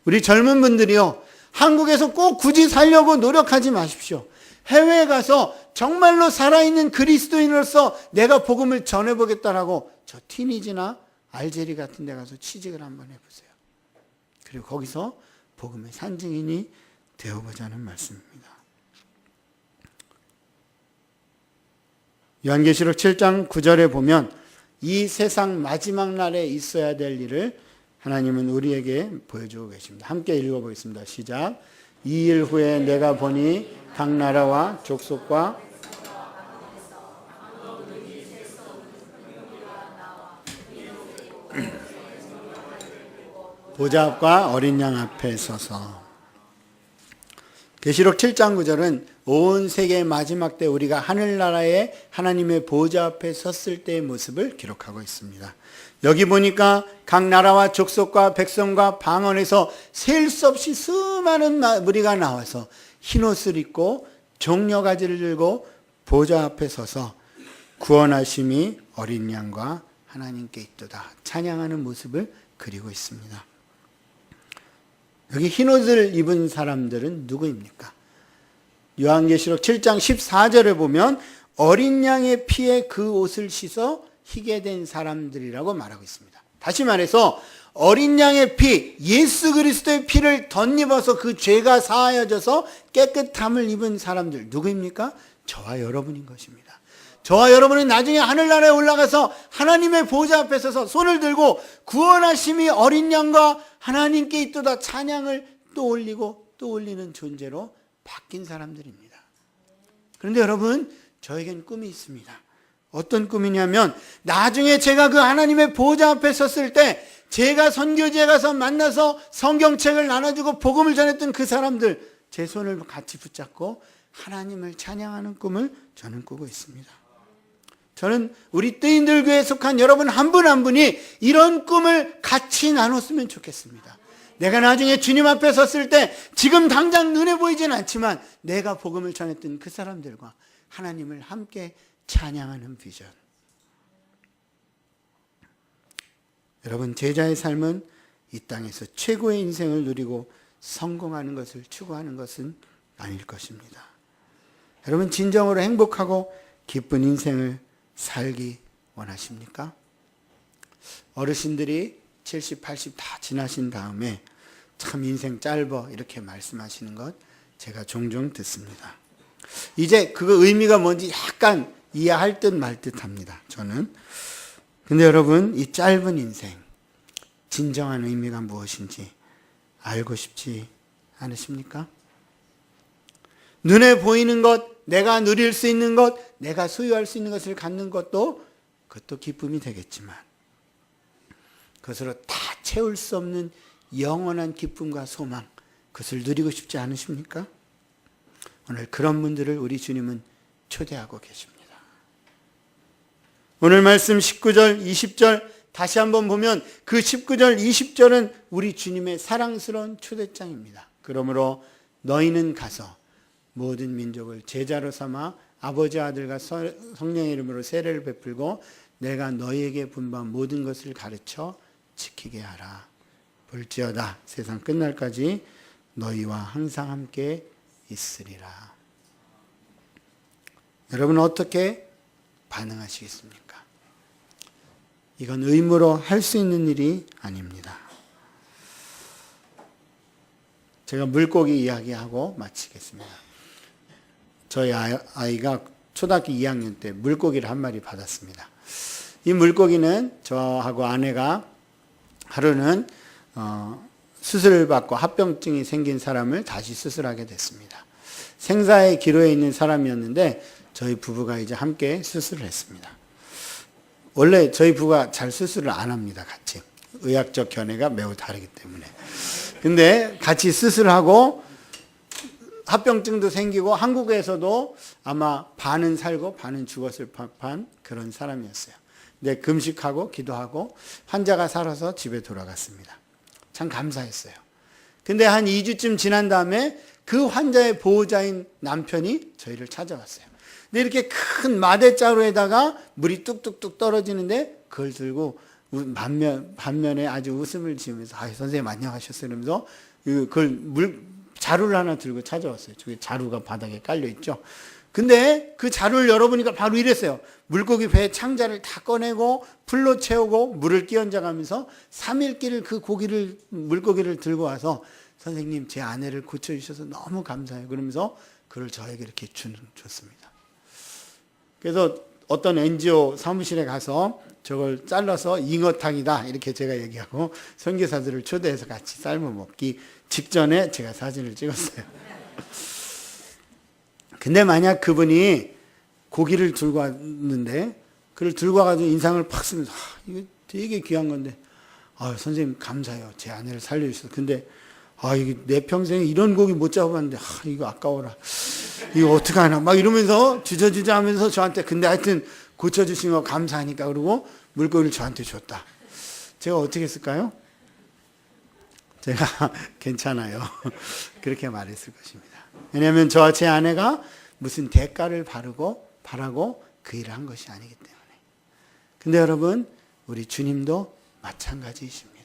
우리 젊은 분들이요, 한국에서 꼭 굳이 살려고 노력하지 마십시오. 해외에 가서 정말로 살아있는 그리스도인으로서 내가 복음을 전해보겠다라고 저 티니지나 알제리 같은 데 가서 취직을 한번 해보세요. 그리고 거기서 복음의 산증인이 되어보자는 말씀입니다. 요한계시록 7장 9절에 보면 이 세상 마지막 날에 있어야 될 일을 하나님은 우리에게 보여주고 계십니다. 함께 읽어보겠습니다. 시작. 이 일 후에 내가 보니 각 나라와 족속과 보좌 앞과 어린 양 앞에 서서. 계시록 7장 9절은 온 세계의 마지막 때 우리가 하늘나라에 하나님의 보좌 앞에 섰을 때의 모습을 기록하고 있습니다. 여기 보니까 각 나라와 족속과 백성과 방언에서 셀 수 없이 수많은 무리가 나와서 흰옷을 입고 종려가지를 들고 보좌 앞에 서서 구원하심이 어린 양과 하나님께 있도다 찬양하는 모습을 그리고 있습니다. 여기 흰옷을 입은 사람들은 누구입니까? 요한계시록 7장 14절에 보면 어린 양의 피에 그 옷을 씻어 희게 된 사람들이라고 말하고 있습니다. 다시 말해서 어린 양의 피, 예수 그리스도의 피를 덧입어서 그 죄가 사하여져서 깨끗함을 입은 사람들 누구입니까? 저와 여러분인 것입니다. 저와 여러분은 나중에 하늘나라에 올라가서 하나님의 보좌 앞에 서서 손을 들고 구원하심이 어린 양과 하나님께 있도다 찬양을 또 올리고 또 올리는 존재로 바뀐 사람들입니다. 그런데 여러분, 저에겐 꿈이 있습니다. 어떤 꿈이냐면 나중에 제가 그 하나님의 보좌 앞에 섰을 때 제가 선교지에 가서 만나서 성경책을 나눠주고 복음을 전했던 그 사람들 제 손을 같이 붙잡고 하나님을 찬양하는 꿈을 저는 꾸고 있습니다. 저는 우리 뜨인들 교회에 속한 여러분 한 분 한 분이 이런 꿈을 같이 나눴으면 좋겠습니다. 내가 나중에 주님 앞에 섰을 때 지금 당장 눈에 보이진 않지만 내가 복음을 전했던 그 사람들과 하나님을 함께 찬양하는 비전. 여러분, 제자의 삶은 이 땅에서 최고의 인생을 누리고 성공하는 것을 추구하는 것은 아닐 것입니다. 여러분, 진정으로 행복하고 기쁜 인생을 살기 원하십니까? 어르신들이 70, 80 다 지나신 다음에 참 인생 짧어 이렇게 말씀하시는 것 제가 종종 듣습니다. 이제 그 의미가 뭔지 약간 이해할 듯 말 듯 합니다, 저는. 근데 여러분, 이 짧은 인생, 진정한 의미가 무엇인지 알고 싶지 않으십니까? 눈에 보이는 것, 내가 누릴 수 있는 것, 내가 소유할 수 있는 것을 갖는 것도 그것도 기쁨이 되겠지만 그것으로 다 채울 수 없는 영원한 기쁨과 소망, 그것을 누리고 싶지 않으십니까? 오늘 그런 분들을 우리 주님은 초대하고 계십니다. 오늘 말씀 19절, 20절 다시 한번 보면 그 19절, 20절은 우리 주님의 사랑스러운 초대장입니다. 그러므로 너희는 가서 모든 민족을 제자로 삼아 아버지, 아들과 성령의 이름으로 세례를 베풀고 내가 너희에게 분부한 모든 것을 가르쳐 지키게 하라. 볼지어다 세상 끝날까지 너희와 항상 함께 있으리라. 여러분, 어떻게 반응하시겠습니까? 이건 의무로 할 수 있는 일이 아닙니다. 제가 물고기 이야기하고 마치겠습니다. 저희 아이가 초등학교 2학년 때 물고기를 한 마리 받았습니다. 이 물고기는 저하고 아내가 하루는 수술을 받고 합병증이 생긴 사람을 다시 수술하게 됐습니다. 생사의 기로에 있는 사람이었는데 저희 부부가 이제 함께 수술을 했습니다. 원래 저희 부부가 잘 수술을 안 합니다, 같이. 의학적 견해가 매우 다르기 때문에. 근데 같이 수술하고 합병증도 생기고 한국에서도 아마 반은 살고 반은 죽었을 법한 그런 사람이었어요. 근데 금식하고 기도하고 환자가 살아서 집에 돌아갔습니다. 참 감사했어요. 근데 한 2주쯤 지난 다음에 그 환자의 보호자인 남편이 저희를 찾아왔어요. 근데 이렇게 큰 마대자루에다가 물이 뚝뚝뚝 떨어지는데 그걸 들고 반면에 아주 웃음을 지으면서 선생님 안녕하셨어요 이러면서 그걸 자루를 하나 들고 찾아왔어요. 저기 자루가 바닥에 깔려있죠. 근데 그 자루를 열어보니까 바로 이랬어요. 물고기 배 창자를 다 꺼내고 풀로 채우고 물을 끼얹어가면서 3일길 그 물고기를 들고 와서 선생님 제 아내를 고쳐주셔서 너무 감사해요. 그러면서 그걸 저에게 이렇게 줬습니다. 그래서 어떤 NGO 사무실에 가서 저걸 잘라서 잉어탕이다 이렇게 제가 얘기하고 선교사들을 초대해서 같이 삶아 먹기 직전에 제가 사진을 찍었어요. 근데 만약 그분이 고기를 들고 왔는데 그걸 들고 와가지고 인상을 팍 쓰면서 이거 되게 귀한 건데 선생님 감사해요. 제 아내를 살려주셔서. 근데 이게 내 평생에 이런 고기 못 잡아봤는데 이거 아까워라. 이거 어떡하나 막 이러면서 주저주저 하면서 저한테 근데 하여튼 고쳐주신 거 감사하니까 그러고 물고기를 저한테 줬다. 제가 어떻게 했을까요? 제가 괜찮아요. 그렇게 말했을 것입니다. 왜냐하면 저와 제 아내가 무슨 대가를 바라고 그 일을 한 것이 아니기 때문에. 근데 여러분, 우리 주님도 마찬가지이십니다.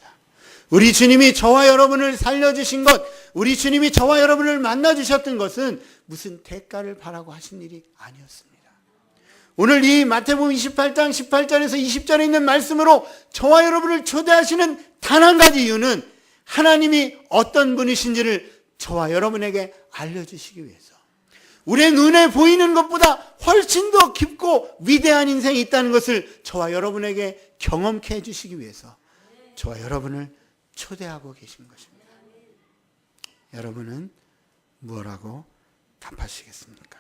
우리 주님이 저와 여러분을 살려주신 것, 우리 주님이 저와 여러분을 만나주셨던 것은 무슨 대가를 바라고 하신 일이 아니었습니다. 오늘 이 마태복음 28장 18절에서 20절에 있는 말씀으로 저와 여러분을 초대하시는 단 한 가지 이유는 하나님이 어떤 분이신지를 저와 여러분에게 알려주시기 위해서, 우리의 눈에 보이는 것보다 훨씬 더 깊고 위대한 인생이 있다는 것을 저와 여러분에게 경험케 해주시기 위해서 저와 여러분을 초대하고 계신 것입니다. 여러분은 뭐라고 답하시겠습니까?